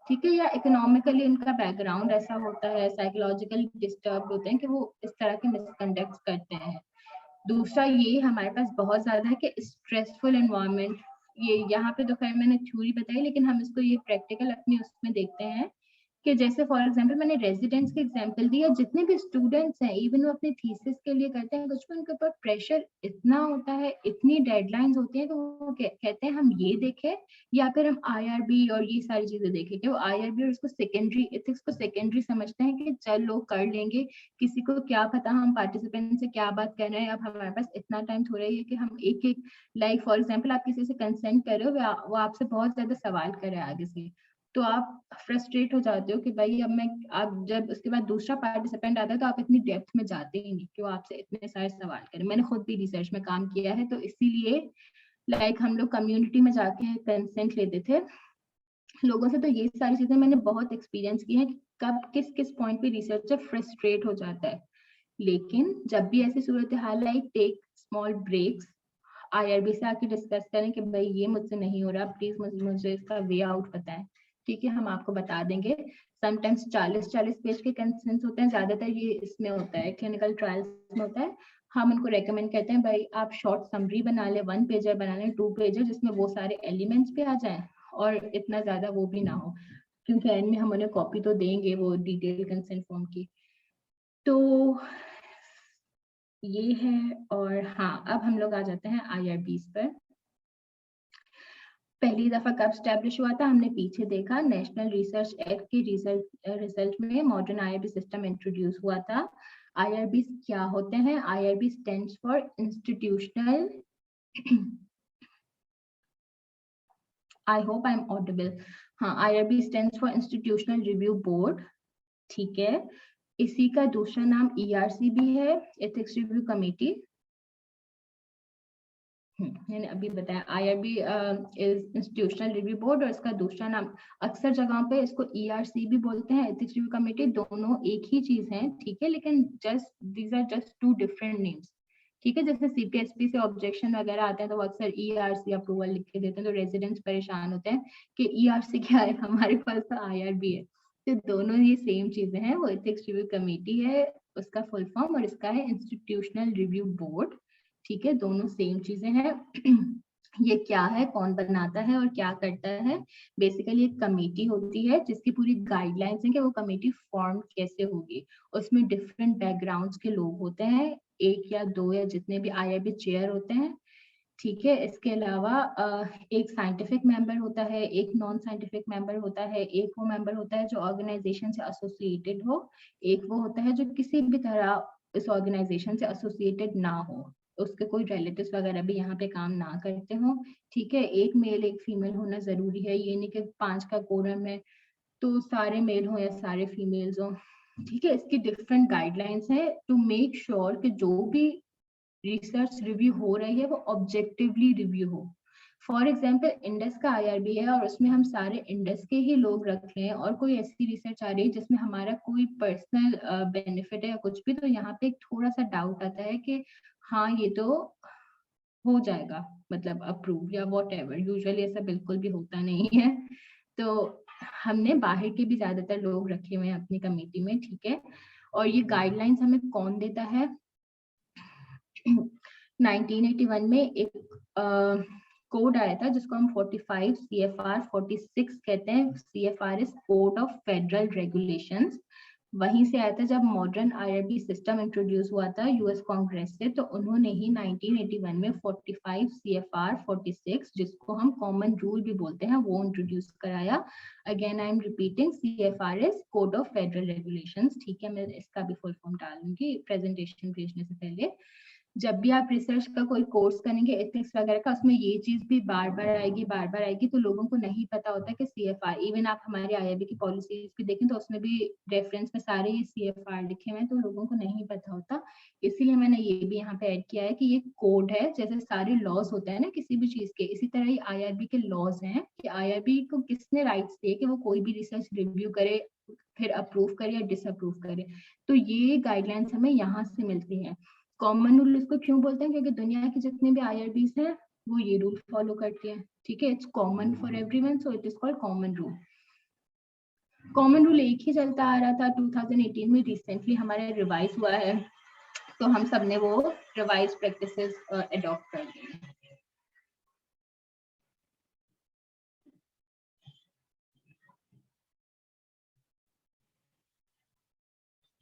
ठीक है। या इकोनॉमिकली इनका बैकग्राउंड ऐसा होता है, साइकोलॉजिकली डिस्टर्ब होते हैं कि वो इस तरह के मिसकंडक्ट करते हैं। दूसरा ये हमारे पास बहुत ज्यादा है कि स्ट्रेसफुल एनवायरनमेंट। ये यहाँ पे तो खैर मैंने थ्योरी बताई, लेकिन हम इसको ये प्रैक्टिकल अपने उसमें देखते हैं कि जैसे फॉर एग्जांपल मैंने रेजिडेंट्स के एग्जांपल दिया, जितने भी स्टूडेंट्स हैं इवन वो अपने थीसिस के लिए करते हैं कुछ भी, उनके ऊपर प्रेशर इतना होता है, इतनी डेडलाइंस होती हैं, तो वो कहते हैं हम ये देखें या फिर हम आईआरबी और ये सारी चीजें देखें। कि वो आईआरबी और इसको सेकेंडरी एथिक्स को सेकेंडरी समझते हैं कि चल लोग कर लेंगे, किसी को क्या पता हम पार्टिसिपेंट से क्या बात कर रहे हैं। अब हमारे पास इतना टाइम थोड़ा ही है कि हम एक एक, लाइक फॉर एग्जाम्पल आप किसी से कंसेंट कर रहे हो, वो आपसे बहुत ज्यादा सवाल करे आगे से, तो आप फ्रस्ट्रेट हो जाते हो कि भाई अब मैं, आप जब उसके बाद दूसरा पार्टिसिपेंट आता है तो आप इतनी डेप्थ में जाते ही नहीं कि वो आपसे इतने सारे सवाल करें। मैंने खुद भी रिसर्च में काम किया है, तो इसीलिए लाइक हम लोग कम्युनिटी में जाके कंसेंट लेते थे लोगों से। तो ये सारी चीजें मैंने बहुत एक्सपीरियंस की है कि कब किस किस पॉइंट पे रिसर्चर फ्रस्ट्रेट हो जाता है। लेकिन जब भी ऐसी सूरत हाल आई, टेक स्मॉल ब्रेक्स, आईआरबी से आके डिस्कस करें कि भाई ये मुझसे नहीं हो रहा, प्लीज मुझे इसका वे आउट बताएं, ठीक है, हम आपको बता देंगे। समटाइम्स 40-40 पेज के कंसेंट्स होते हैं, ज्यादातर ये इसमें होता है क्लिनिकल ट्रायल्स में होता है। हम उनको रेकमेंड करते हैं भाई आप शॉर्ट समरी बना ले, 1 पेजर बना ले, 2 पेजर, जिसमें वो सारे एलिमेंट्स भी आ जाए और इतना ज्यादा वो भी ना हो, क्योंकि एंड में हम उन्हें कॉपी तो देंगे वो डिटेल कंसेंट फॉर्म की। तो ये है। और हाँ, अब हम लोग आ जाते हैं IRBs पर। पहली दफा कब स्टैब्लिश हुआ था, हमने पीछे देखा, नेशनल रिसर्च एक्ट के रिजल्ट में मॉडर्न IRB सिस्टम इंट्रोड्यूस हुआ था। IRB क्या होते हैं? IRB stands for institutional, I hope I am audible, हाँ, IRB stands for institutional review board, ठीक है। इसी का दूसरा नाम ERC भी है, एथिक्स रिव्यू कमेटी। मैंने अभी बताया IRB is institutional review board, और इसका दूसरा नाम, अक्सर जगहों पे इसको ERC भी बोलते हैं, एथिक्स रिव्यू कमेटी, दोनों एक ही चीज है, ठीक है, लेकिन just these are just two different names, ठीक है। जैसे CPSP से ऑब्जेक्शन वगैरह आते हैं तो वो अक्सर ERC अप्रूवल लिख के देते हैं, तो रेजिडेंट्स परेशान होते हैं कि ERC क्या है, हमारे पास तो IRB है। तो दोनों ये सेम चीजें हैं, वो एथिक्स रिव्यू कमेटी है उसका फुल फॉर्म, और इसका है इंस्टीट्यूशनल रिव्यू बोर्ड, ठीक है, दोनों सेम चीजें हैं। ये क्या है, कौन बनाता है और क्या करता है? बेसिकली एक कमेटी होती है जिसकी पूरी गाइडलाइंस है कि वो कमेटी फॉर्म कैसे होगी। उसमें डिफरेंट बैकग्राउंड्स के लोग होते हैं, एक या दो या जितने भी IRB चेयर होते हैं, ठीक है। इसके अलावा एक साइंटिफिक मेंबर होता है, एक नॉन साइंटिफिक मेंबर होता है, एक वो मेंबर होता है जो ऑर्गेनाइजेशन से एसोसिएटेड हो, एक वो होता है जो किसी भी तरह इस ऑर्गेनाइजेशन से एसोसिएटेड ना हो, उसके कोई रिलेटिव्स वगैरह भी यहाँ पे काम ना करते हो, ठीक है। एक मेल एक फीमेल होना जरूरी है, ये नहीं कि 5 का कोरम है तो सारे मेल हो या सारे फीमेल्स हो, ठीक है। इसकी डिफरेंट गाइडलाइंस है टू मेक श्योर कि जो भी रिसर्च रिव्यू हो रही है वो ऑब्जेक्टिवली रिव्यू हो। फॉर एग्जाम्पल इंडस का IRB है और उसमें हम सारे इंडस के ही लोग रख रहे हैं, और कोई ऐसी रिसर्च आ रही है जिसमें हमारा कोई पर्सनल बेनिफिट है या कुछ भी, तो यहाँ पे एक थोड़ा सा डाउट आता है कि हाँ ये तो हो जाएगा, मतलब अप्रूव या वॉट एवर। यूजली ऐसा बिल्कुल भी होता नहीं है, तो हमने बाहर के भी ज्यादातर लोग रखे हुए हैं अपनी कमेटी में, ठीक है। और ये गाइडलाइंस हमें कौन देता है? 1981 में एक कोड आया था जिसको हम 45 CFR 46 कहते हैं। CFR is code of federal regulations. वहीं से आया था जब मॉडर्न IRB सिस्टम इंट्रोड्यूस हुआ था US कांग्रेस से, तो उन्होंने ही 1981 में 45 CFR 46, जिसको हम कॉमन रूल भी बोलते हैं, वो इंट्रोड्यूस कराया। Again I am repeating, CFR is code of federal regulations, ठीक है। मैं इसका भी फुल फॉर्म डाल दूंगी प्रेजेंटेशन भेजने से पहले। जब भी आप रिसर्च का कोई कोर्स करेंगे एथिक्स वगैरह का, उसमें ये चीज भी बार बार आएगी, तो लोगों को नहीं पता होता कि CFR, इवन आप हमारे IRB की पॉलिसीज भी देखें तो उसमें भी रेफरेंस में सारे ये CFR लिखे हुए हैं, तो लोगों को नहीं पता होता। इसीलिए मैंने ये भी यहाँ पे ऐड किया है कि ये कोड है, जैसे सारे लॉज होते हैं ना किसी भी चीज के, इसी तरह ही IRB के लॉज हैं कि IRB को किसने राइट्स दिए कि वो कोई भी रिसर्च रिव्यू करे, फिर अप्रूव करे या डिसअप्रूव करे। तो ये गाइडलाइंस हमें यहाँ से मिलती है। कॉमन रूल इसको क्यों बोलते हैं? क्योंकि दुनिया के जितने भी IRBs हैं वो ये रूल फॉलो करती है, ठीक है। It's common for everyone, so it is called common rule. Common rule एक ही चलता आ रहा था, 2018 में रिसेंटली हमारे रिवाइज हुआ है, तो हम सब ने वो रिवाइज प्रैक्टिसेस अडॉप्ट कर ली हैं।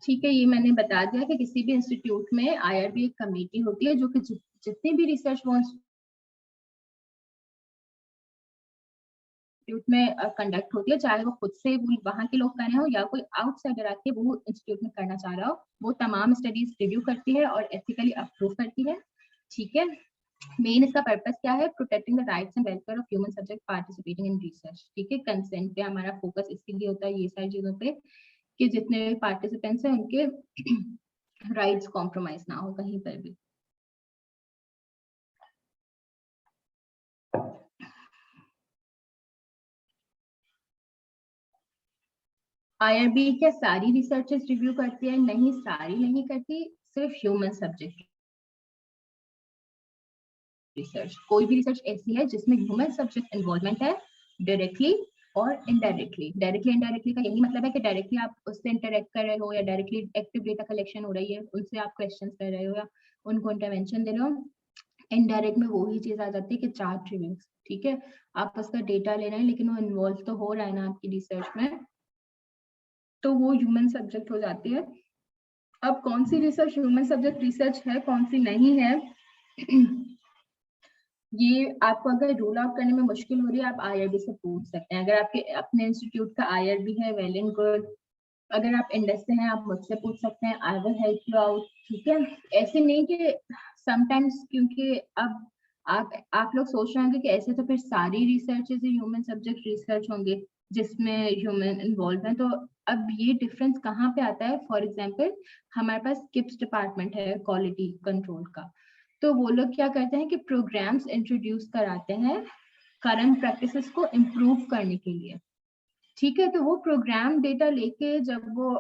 ठीक है, ये मैंने बता दिया कि किसी भी इंस्टीट्यूट में IRB एक कमेटी होती है जो कि जितनी भी रिसर्च वो इंस्टीट्यूट में कंडक्ट होती है, चाहे वो खुद से वहां के लोग कर रहे हो या कोई आउटसाइडर आके वो इंस्टीट्यूट में करना चाह रहा हो, वो तमाम स्टडीज रिव्यू करती है और एथिकली अप्रूव करती है, ठीक है। मेन इसका पर्पस क्या है? Protecting the rights and welfare of human subject participating in research, ठीक है। कंसेंट पे हमारा फोकस इसके लिए होता है, ये सारी चीजों पे, कि जितने भी पार्टिसिपेंट्स हैं उनके राइट्स कॉम्प्रोमाइज ना हो कहीं पर भी। IRB क्या सारी रिसर्चेस रिव्यू करती है? नहीं, सारी नहीं करती, सिर्फ ह्यूमन सब्जेक्ट रिसर्च। कोई भी रिसर्च ऐसी है जिसमें ह्यूमन सब्जेक्ट इन्वॉल्वमेंट है, डायरेक्टली और इनडायरेक्टली। डायरेक्टली इनडायरेक्टली का यही मतलब है कि डायरेक्टली आप उससे इंटरेक्ट कर रहे हो या डायरेक्टली एक्टिव डेटा कलेक्शन हो रही है, उनसे आप क्वेश्चंस कर रहे हो या उनको इंटरवेंशन दे रहे हो। इनडायरेक्ट में वो ही चीज आ जाती है कि चार्ट रिव्यूज, ठीक है। आप उसका डेटा ले रहे हैं लेकिन वो इन्वॉल्व तो हो रहा है ना आपकी रिसर्च में, तो वो ह्यूमन सब्जेक्ट हो जाती है। अब कौन सी रिसर्च ह्यूमन सब्जेक्ट रिसर्च है, कौन सी नहीं है, ये आपको अगर रूल आउट करने में मुश्किल हो रही है, आप आईआरबी से पूछ सकते हैं। अगर आपके अपने इंस्टीट्यूट का आईआरबी है, वेल एंड गुड। अगर आप इंडस से हैं, आप मुझसे पूछ सकते हैं, I will help you out. ठीक है, ऐसे नहीं कि समटाइम्स, क्योंकि अब आप लोग सोच रहे होंगे कि ऐसे तो फिर सारी रिसर्च ह्यूमन सब्जेक्ट रिसर्च होंगे जिसमें ह्यूमन इन्वॉल्व है। तो अब ये डिफरेंस कहाँ पे आता है? फॉर एग्जाम्पल, हमारे पास किप्स डिपार्टमेंट है क्वालिटी कंट्रोल का, तो वो लोग क्या करते हैं कि प्रोग्राम्स इंट्रोड्यूस कराते हैं करंट प्रैक्टिसेस को इम्प्रूव करने के लिए। ठीक है, तो वो प्रोग्राम डेटा लेके जब वो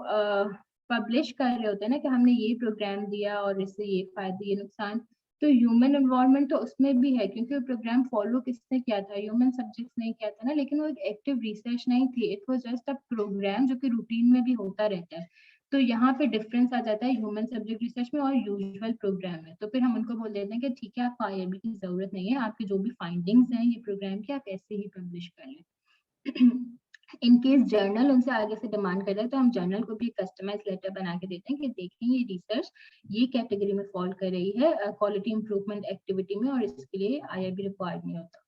पब्लिश कर रहे होते हैं ना कि हमने ये प्रोग्राम दिया और इससे ये फायदे ये नुकसान, तो ह्यूमन इन्वॉल्वमेंट तो उसमें भी है, क्योंकि वो प्रोग्राम फॉलो किसने किया था? ह्यूमन सब्जेक्ट्स ने किया था ना। लेकिन वो एक एक्टिव रिसर्च नहीं थी, it was just a program जो कि रूटीन में भी होता रहता है। तो यहाँ पे डिफरेंस आ जाता है ह्यूमन सब्जेक्ट रिसर्च में और यूजुअल प्रोग्राम में। तो फिर हम उनको बोल देते हैं कि ठीक है, आपको आईआईबी की जरूरत नहीं है, आपके जो भी फाइंडिंग्स हैं ये प्रोग्राम के, आप ऐसे ही पब्लिश कर लें। इन केस जर्नल उनसे आगे से डिमांड करता है, तो हम जर्नल को भी कस्टमाइज लेटर बना के देते हैं कि देखें ये रिसर्च ये कैटेगरी में फॉल कर रही है क्वालिटी इंप्रूवमेंट एक्टिविटी में, और इसके लिए आईआईबी रिक्वायर्ड नहीं होता।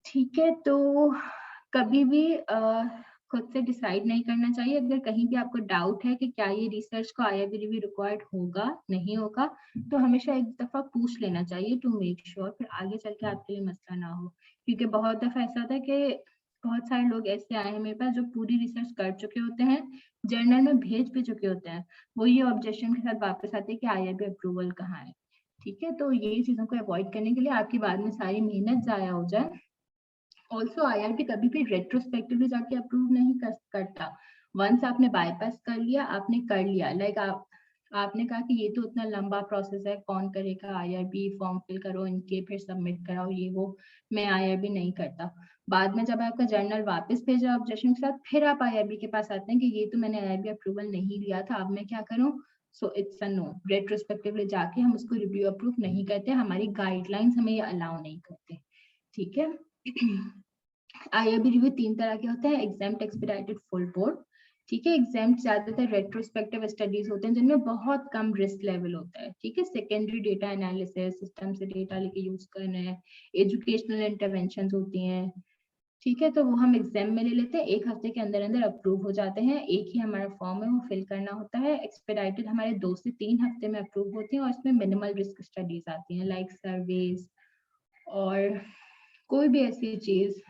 ठीक है, तो कभी भी खुद से डिसाइड नहीं करना चाहिए। अगर कहीं भी आपको डाउट है कि क्या ये रिसर्च को आईआईबी रिव्यू रिक्वायर्ड होगा नहीं होगा, तो हमेशा एक दफा पूछ लेना चाहिए टू मेक श्योर, फिर आगे चल के आपके लिए मसला ना हो। क्योंकि बहुत दफा ऐसा होता है कि बहुत सारे लोग ऐसे आए हैं मेरे पास जो पूरी रिसर्च कर चुके होते हैं, जर्नल में भेज भी चुके होते हैं, वो ये ऑब्जेक्शन के साथ वापस आते हैं कि आईआईबी अप्रूवल कहाँ है। ठीक है, तो ये चीजों को अवॉइड करने के लिए, आपकी बाद में सारी मेहनत जाया हो जाए। ऑल्सो आईआईबी कभी भी रेट्रोस्पेक्टिवली जाके अप्रूव नहीं करता। वंस आपने बाईपास कर लिया, आपने कर लिया, लाइक आपने कहा कि ये तो उतना लंबा प्रोसेस है, कौन करेगा आईआईबी, फॉर्म फिल करो इनके, फिर सबमिट कराओ, ये वो, मैं आईआईबी नहीं करता। बाद में जब आपका जर्नल वापस भेजा ऑब्जेक्शन के साथ, फिर आप आईआईबी के पास आते हैं कि ये तो मैंने आईआईबी अप्रूवल नहीं लिया था, अब मैं क्या करूं? So it's a no, retrospectively जाके हम उसको रिव्यू अप्रूव नहीं करते, हमारी गाइडलाइंस हमें ये अलाउ नहीं करते। ठीक है। आईआईबी रिव्यू 3 तरह के होते हैं, एग्जाम्ड, एक्सपीडिटेड, फुल बोर्ड। ठीक है, एग्जाम्ड ज्यादातर रेट्रोस्पेक्टिव स्टडीज होते हैं जिनमें बहुत कम रिस्क लेवल होता है। ठीक है, सेकेंडरी डेटा एनालिसिस, सिस्टम से डेटा लेके यूज करना है, एजुकेशनल इंटरवेंशन होती हैं। ठीक है, तो वो हम एग्जाम में ले लेते हैं, 1 हफ्ते के अंदर अंदर अप्रूव हो जाते हैं, एक ही हमारा फॉर्म है वो फिल करना होता है। एक्सपेडाइटेड हमारे 2 से 3 हफ्ते में अप्रूव होती हैं और इसमें मिनिमल रिस्क स्टडीज आती हैं, लाइक सर्वेज और कोई भी ऐसी चीज,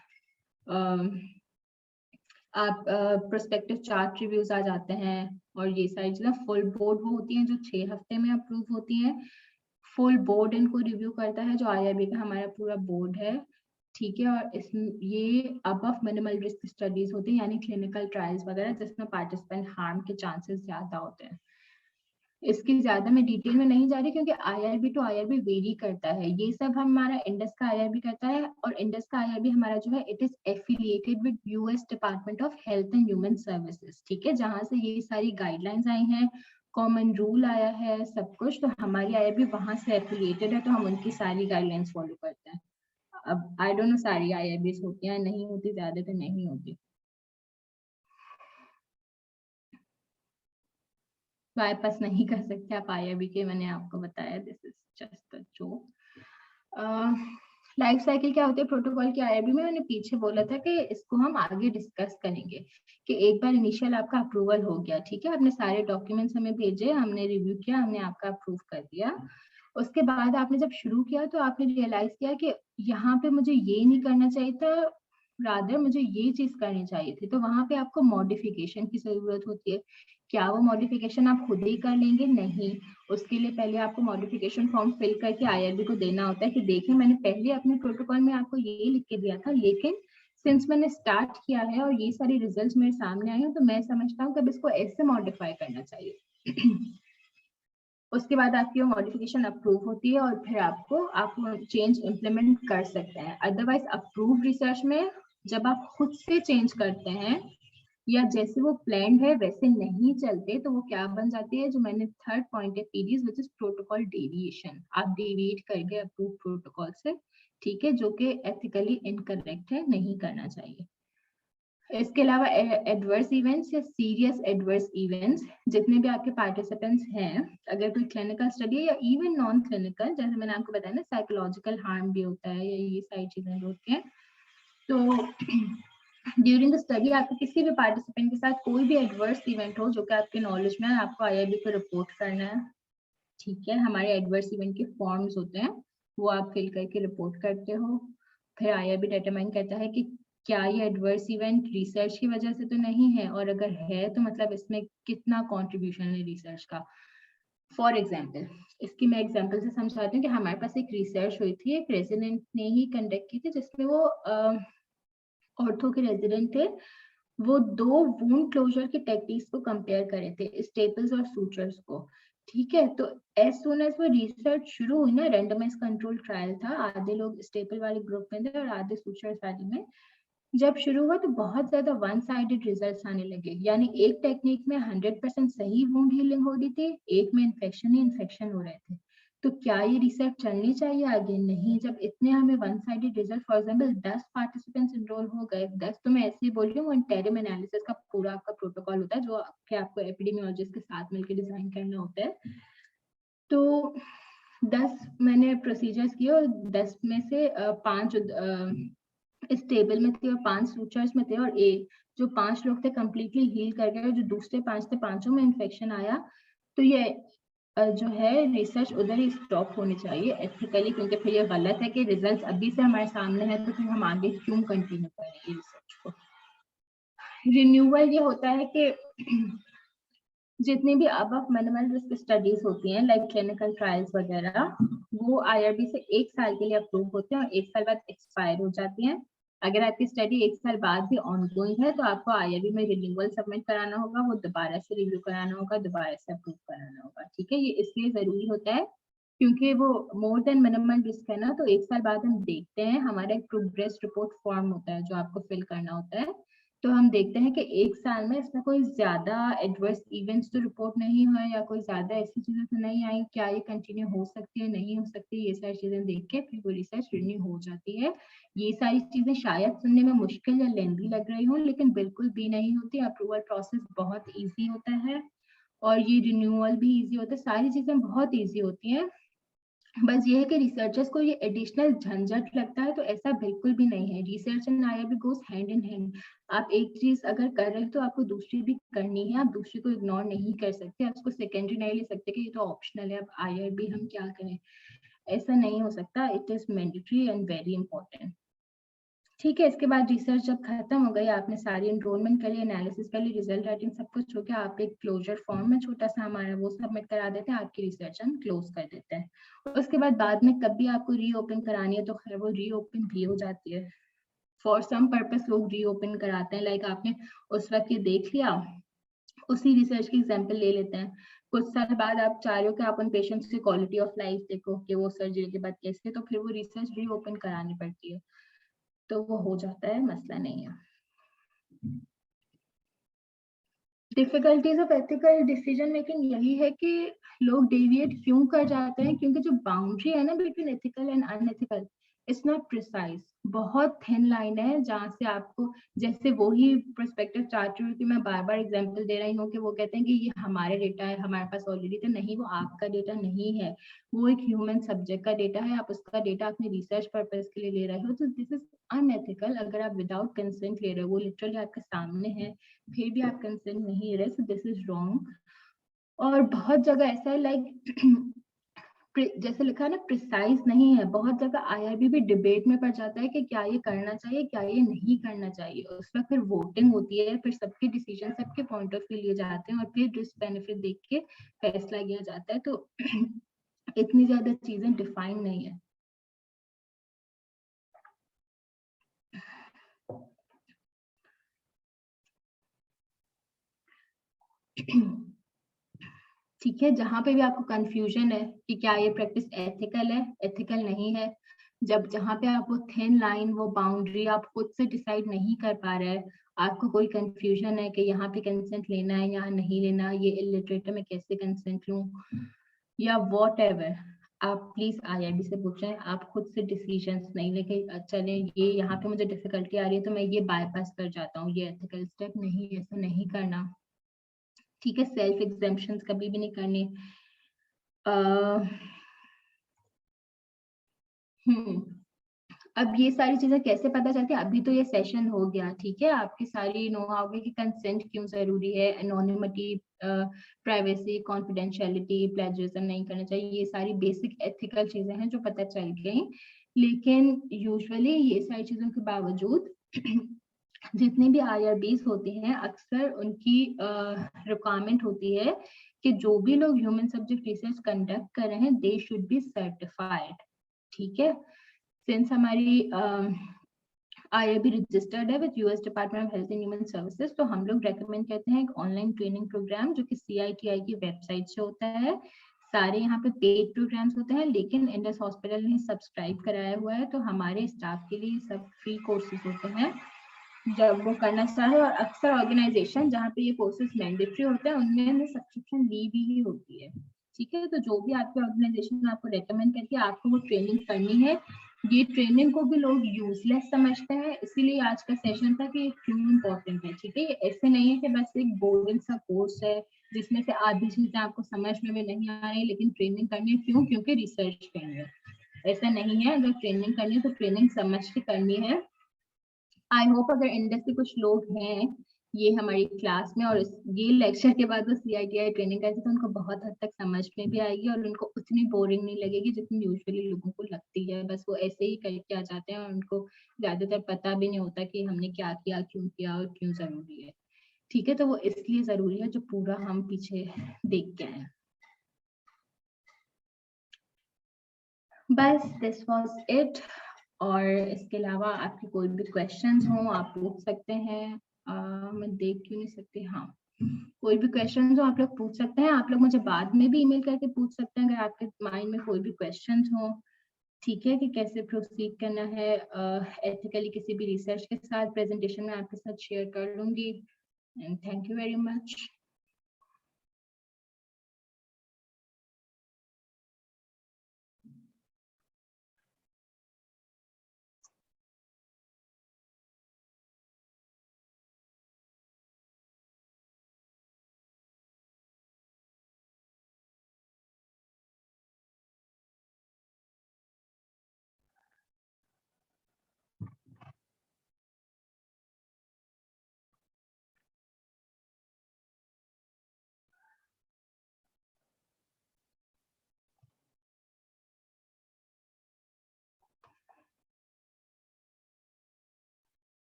आप प्रोस्पेक्टिव चार्ट रिव्यूज आ जाते हैं, और ये सारी चीजें। फुल बोर्ड वो होती हैं जो 6 हफ्ते में अप्रूव होती हैं। फुल बोर्ड इनको रिव्यू करता है, जो आईआईबी का हमारा पूरा बोर्ड है। ठीक है, और इसमें ये अबव मिनिमल रिस्क स्टडीज होती हैं, यानी क्लिनिकल ट्रायल्स वगैरह जिसमें पार्टिसिपेंट हार्म के चांसेस ज्यादा होते हैं। इसकी ज्यादा मैं डिटेल में नहीं जा रही, क्योंकि आईआईबी टू आईआईबी वेरी करता है। ये सब हमारा इंडस का आईआईबी करता है, और इंडस का आईआईबी हमारा जो है it is affiliated with US department of health and human services. ठीक है, जहां से ये सारी गाइडलाइंस आई हैं, कॉमन रूल आया है, सब कुछ, तो हमारी आईआईबी वहां से एफिलिएटेड है, तो हम उनकी सारी गाइडलाइंस फॉलो करते हैं। अब आई डोंट नो सारी आईआईबी होती हैं नहीं होती, ज्यादा तो नहीं होती। बाईपास नहीं कर सकते आप आईआईबी के, मैंने आपको बताया, this is just a joke. Life cycle क्या होती है प्रोटोकॉल की आईआईबी में, मैंने पीछे बोला था कि इसको हम आगे डिस्कस करेंगे। कि एक बार इनिशियल आपका अप्रूवल हो गया, ठीक है, आपने सारे डॉक्यूमेंट्स हमें भेजे, हमने रिव्यू किया, हमने आपका अप्रूव कर दिया। उसके बाद आपने जब शुरू किया तो आपने रियलाइज किया कि यहाँ पे मुझे ये नहीं करना चाहिए था, रादर मुझे ये चीज करनी चाहिए थी, तो वहां पे आपको मॉडिफिकेशन की जरूरत होती है। क्या वो मॉडिफिकेशन आप खुद ही कर लेंगे? नहीं, उसके लिए पहले आपको मॉडिफिकेशन फॉर्म फिल करके आईआईबी को देना होता है कि देखिए मैंने पहले अपने प्रोटोकॉल में आपको ये लिख के दिया था, लेकिन सिंस मैंने स्टार्ट किया है और ये सारी रिजल्ट्स मेरे सामने आए हैं, तो मैं समझता हूँ कि अब इसको ऐसे मॉडिफाई करना चाहिए। उसके बाद आपकी वो मॉडिफिकेशन अप्रूव होती है, और फिर आप चेंज इम्प्लीमेंट कर सकते हैं। अदरवाइज अप्रूव रिसर्च में जब आप खुद से चेंज करते हैं या जैसे वो प्लान है वैसे नहीं चलते, तो वो क्या बन जाती है, जो मैंने थर्ड पॉइंट है PDs, which is protocol deviation. आप डेविएट कर गए अप्रूव प्रोटोकॉल से, ठीक है, जो कि एथिकली इनकरेक्ट है, नहीं करना चाहिए। इसके अलावा एडवर्स इवेंट्स या सीरियस एडवर्स इवेंट्स, जितने भी आपके पार्टिसिपेंट्स हैं, अगर कोई क्लिनिकल स्टडी है या इवन नॉन क्लिनिकल, जैसे मैंने आपको बताया ना साइकोलॉजिकल हार्म भी होता है या ये सारी चीजें होती हैं, तो ड्यूरिंग द स्टडी आपको किसी भी पार्टिसिपेंट के साथ कोई भी एडवर्स इवेंट हो जो कि आपके नॉलेज में है, आपको आईआईबी को रिपोर्ट करना है। ठीक है, हमारे एडवर्स इवेंट के फॉर्म्स होते हैं, वो आप फिल करके रिपोर्ट करते हो। फिर आईआईबी डिटरमाइन करता है कि क्या ये एडवर्स इवेंट रिसर्च की वजह से तो नहीं है, और अगर है तो मतलब इसमें कितना कंट्रीब्यूशन है रिसर्च का। फॉर एग्जाम्पल, इसकी मैं एग्जाम्पल से समझाती हूँ कि हमारे पास एक रिसर्च हुई थी, एक रेजिडेंट ने ही कंडक्ट की थी, जिसमें वो ऑर्थो के रेजिडेंट थे। वो 2 वुंड क्लोजर की टेक्निक्स को कंपेयर करे थे, स्टेपल्स और सूचर्स को। ठीक है, तो एज सून एज वो रिसर्च शुरू हुई ना, रैंडमाइज कंट्रोल ट्रायल था, आधे लोग स्टेपल वाले ग्रुप में थे और आधे सूचर्स वाले में। जब शुरू हुआ तो बहुत ज्यादा वन साइडेड रिजल्ट्स आने लगे, यानी एक टेक्निक में 100% सही वुंड हीलिंग हो रही थी, एक में इन्फेक्शन ही इन्फेक्शन हो रहे थे। तो क्या ये रिसर्च चलनी चाहिए आगे? नहीं। जब इतने हमें one sided result, for example 10 participants enroll हो गए, 10 तो मैं ऐसे ही बोल रही हूँ, इंटेरिम एनालिसिस का पूरा आपका प्रोटोकॉल होता है जो आपको एपिडेमियोलॉजिस्ट के साथ मिलकर डिजाइन करना होता है। तो 10 मैंने प्रोसीजर्स किए और 10 में से 5 इस टेबल में थे और 5 सूचर्स में थे, और जो 5 लोग थे कंप्लीटली हील कर गए, और जो दूसरे 5 थे, पांचों में इन्फेक्शन आया। तो ये जो है रिसर्च उधर ही स्टॉप होनी चाहिए एथिकली, क्योंकि फिर ये गलत है कि रिजल्ट्स अभी से हमारे सामने है तो फिर हम आगे क्यों कंटिन्यू करें रिसर्च को। रिन्यूअल ये होता है कि जितनी भी अब मिनिमल रिस्क स्टडीज होती हैं लाइक क्लिनिकल ट्रायल्स वगैरह, वो आईआरबी से 1 साल के लिए अप्रूव होते हैं और 1 साल बाद एक्सपायर हो जाती हैं। अगर आपकी स्टडी 1 साल बाद भी ऑनगोइंग है तो आपको आईआरबी में रिन्यूअल सबमिट कराना होगा, वो दोबारा से रिव्यू कराना होगा, दोबारा से अप्रूव कराना होगा। ठीक है, ये इसलिए जरूरी होता है क्योंकि वो मोर देन मिनिमल रिस्क है ना, तो 1 साल बाद हम देखते हैं, हमारा एक प्रोग्रेस रिपोर्ट फॉर्म होता है जो आपको फिल करना होता है। तो हम देखते हैं कि 1 साल में इसमें कोई ज्यादा एडवर्स इवेंट्स तो रिपोर्ट नहीं हुए, या कोई ज्यादा ऐसी चीजें तो नहीं आई, क्या ये कंटिन्यू हो सकती है, नहीं हो सकती, ये सारी चीजें देख के फिर वो रिसर्च रिन्यू हो जाती है। ये सारी चीजें शायद सुनने में मुश्किल या लेंदी लग रही हो, लेकिन बिल्कुल भी नहीं होती। अप्रूवल प्रोसेस बहुत ईजी होता है और ये रिन्यूअल भी ईजी होता है, सारी चीजें बहुत ईजी होती हैं। बस ये है कि रिसर्चर्स को ये एडिशनल झंझट लगता है, तो ऐसा बिल्कुल भी नहीं है। Research and IIB goes hand in hand. आप एक चीज अगर कर रहे हो तो आपको दूसरी भी करनी है, आप दूसरी को इग्नोर नहीं कर सकते, आप उसको सेकेंडरी नहीं ले सकते कि ये तो ऑप्शनल है, अब आईआईबी हम क्या करें, ऐसा नहीं हो सकता। It is mandatory and very important. ठीक है, इसके बाद रिसर्च जब खत्म हो गई, आपने सारी एनरोलमेंट कर ली, एनालिसिस कर ली, रिजल्ट राइटिंग सब कुछ हो गया, आप एक क्लोजर फॉर्म में छोटा सा हमारा वो सबमिट करा देते हैं, आपकी रिसर्च हम क्लोज कर देते हैं। उसके बाद में कभी आपको रीओपन करानी है तो खैर वो रीओपन भी हो जाती है। फॉर सम पर्पस लोग रीओपन कराते हैं, लाइक आपने उस वक्त ये देख लिया, उसी रिसर्च की एग्जाम्पल ले लेते हैं, कुछ साल बाद आप चाह रहे हो कि आप उन पेशेंट्स की क्वालिटी ऑफ लाइफ देखो कि वो सर्जरी के बाद कैसे, तो फिर वो रिसर्च रीओपन करानी पड़ती है, तो वो हो जाता है, मसला नहीं है। Difficulties of ethical decision making यही है कि लोग डेविएट क्यों कर जाते हैं, क्योंकि जो बाउंड्री है ना between ethical and unethical, it's not precise. बहुत थिन लाइन है जहां से आपको, जैसे वही पर्सपेक्टिव चार्ट कि मैं बार बार एग्जांपल दे रही हूँ कि वो कहते हैं कि ये हमारे डेटा है, हमारे पास ऑलरेडी, तो नहीं, वो आपका डेटा नहीं है, वो एक ह्यूमन सब्जेक्ट का डेटा है, आप उसका डेटा अपने रिसर्च पर्पज के लिए ले रहे हो, तो दिस इज अनएथिकल। अगर आप विदाउट कंसेंट ले रहे हो, वो लिटरली आपके सामने है, फिर भी आप कंसेंट नहीं रहे, सो दिस इज रॉन्ग। और बहुत जगह ऐसा है लाइक जैसे लिखा है ना, प्रिसाइज नहीं है। बहुत जगह आईआईबी भी डिबेट में पड़ जाता है कि क्या ये करना चाहिए, क्या ये नहीं करना चाहिए, उस वक्त फिर वोटिंग होती है, फिर सबके डिसीजन, सबके पॉइंट ऑफ व्यू लिए जाते हैं और फिर रिस्क बेनिफिट देख के फैसला किया जाता है। तो इतनी ज्यादा चीजें डिफाइन नहीं है। ठीक है, जहां पे भी आपको कंफ्यूजन है कि क्या ये प्रैक्टिस एथिकल है, एथिकल नहीं है, जब जहां पे आप वो थिन लाइन, वो बाउंड्री आप खुद से डिसाइड नहीं कर पा रहे हैं, आपको कोई कंफ्यूजन है कि यहाँ पे कंसेंट लेना है, यहाँ नहीं लेना, ये इलिटरेट में कैसे कंसेंट लूं, या वॉट एवर, आप प्लीज IRB से पूछें, आप खुद से डिसीजंस नहीं लेके चले ये यहाँ पे मुझे डिफिकल्टी आ रही है तो मैं ये बाईपास कर जाता हूँ, ये एथिकल स्टेप नहीं, ऐसा नहीं करना। ठीक है, सेल्फ एग्जाम्पशन कभी भी नहीं करनी। अब ये सारी चीजें कैसे पता चलती है, अभी तो ये सेशन हो गया, ठीक है, आपकी सारी नो आओगे कि कंसेंट क्यों जरूरी है, एनोनिमिटी, प्राइवेसी, कॉन्फिडेंशियलिटी, प्लेजरिज्म नहीं करना चाहिए, ये सारी बेसिक एथिकल चीजें हैं जो पता चल गई। लेकिन यूजुअली ये सारी चीजों के बावजूद जितने भी IRBs होते हैं अक्सर उनकी रिक्वायरमेंट होती है कि जो भी लोग ह्यूमन सब्जेक्ट रिसर्च कंडक्ट कर रहे हैं दे शुड बी सर्टिफाइड। ठीक है, सिंस हमारी IRB रजिस्टर्ड है with US department of health and human services, तो हम लोग रेकमेंड करते हैं एक ऑनलाइन ट्रेनिंग प्रोग्राम जो कि CITI की वेबसाइट से होता है। सारे यहाँ पे पेड प्रोग्राम्स होते हैं, लेकिन इंडस हॉस्पिटल ने सब्सक्राइब कराया हुआ है तो हमारे स्टाफ के लिए सब फ्री कोर्सेज होते हैं जब वो करना चाहे। और अक्सर ऑर्गेनाइजेशन जहाँ पे ये कोर्सेज मैंडेटरी होते हैं उनमें सब्सक्रिप्शन ली भी होती है। ठीक है, तो जो भी आपके ऑर्गेनाइजेशन आपको रेकमेंड करती है आपको वो ट्रेनिंग करनी है। ये ट्रेनिंग को भी लोग यूजलेस समझते हैं, इसीलिए आज का सेशन था कि क्यों इम्पोर्टेंट है। ठीक है, ऐसे नहीं है कि बस एक बोरिंग सा कोर्स है जिसमें से आधी चीजें आपको समझ में भी नहीं आ रही लेकिन ट्रेनिंग करनी है, क्यों? क्योंकि रिसर्च करनी है। ऐसा नहीं है, अगर ट्रेनिंग करनी है तो ट्रेनिंग समझ के करनी है। आई होप अगर इंडस के कुछ लोग हैं ये हमारी क्लास में और ये लेक्चर के बाद वो CITI ट्रेनिंग करते तो उनको बहुत हद तक समझ में भी आएगी और उनको उतनी बोरिंग नहीं लगेगी जितनी यूजुअली लोगों को लगती है। बस वो ऐसे ही करके आ जाते हैं और उनको ज्यादातर पता भी नहीं होता कि हमने क्या किया, क्यों किया और क्यों जरूरी है। ठीक है, तो वो इसलिए जरूरी है जो पूरा हम पीछे देख के आए। बस दिस वाज इट। और इसके अलावा आपके कोई भी क्वेश्चंस हो आप पूछ सकते हैं। मैं देख क्यों नहीं सकती, हाँ, कोई भी क्वेश्चंस हो आप लोग पूछ सकते हैं। आप लोग मुझे बाद में भी ईमेल करके पूछ सकते हैं अगर आपके माइंड में कोई भी क्वेश्चंस हो। ठीक है, कि कैसे प्रोसीड करना है एथिकली किसी भी रिसर्च के साथ। प्रेजेंटेशन में आपके साथ शेयर कर लूंगी। And thank you very much.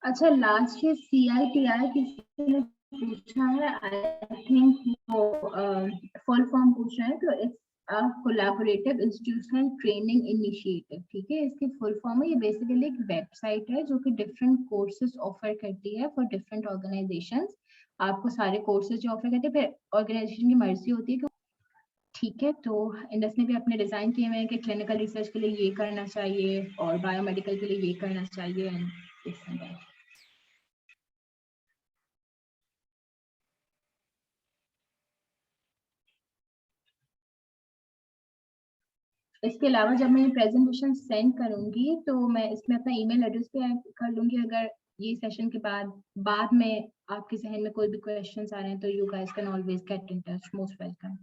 अच्छा, लास्ट ये CITI किसी ने पूछा है, आई थिंक वो फुल फॉर्म पूछ रहे हैं, तो it's collaborative institutional training initiative. ठीक है, इसकी फुल फॉर्म है, ये बेसिकली एक वेबसाइट है जो कि डिफरेंट कोर्सेज ऑफर करती है फॉर डिफरेंट ऑर्गेनाइजेशंस। आपको सारे कोर्सेज जो ऑफर करते हैं, फिर ऑर्गेनाइजेशन की मर्जी होती है कि ठीक है, तो इंडस ने भी अपने डिजाइन किए हुए हैं कि क्लिनिकल रिसर्च के लिए ये करना चाहिए और बायोमेडिकल के लिए ये करना चाहिए एंड दिस एंड दैट। इसके अलावा जब मैं ये प्रेजेंटेशन सेंड करूंगी तो मैं इसमें अपना ईमेल एड्रेस भी ऐड कर लूंगी। अगर ये सेशन के बाद में आपके जहन में कोई भी क्वेश्चंस आ रहे हैं तो you guys can always get in touch. Most welcome.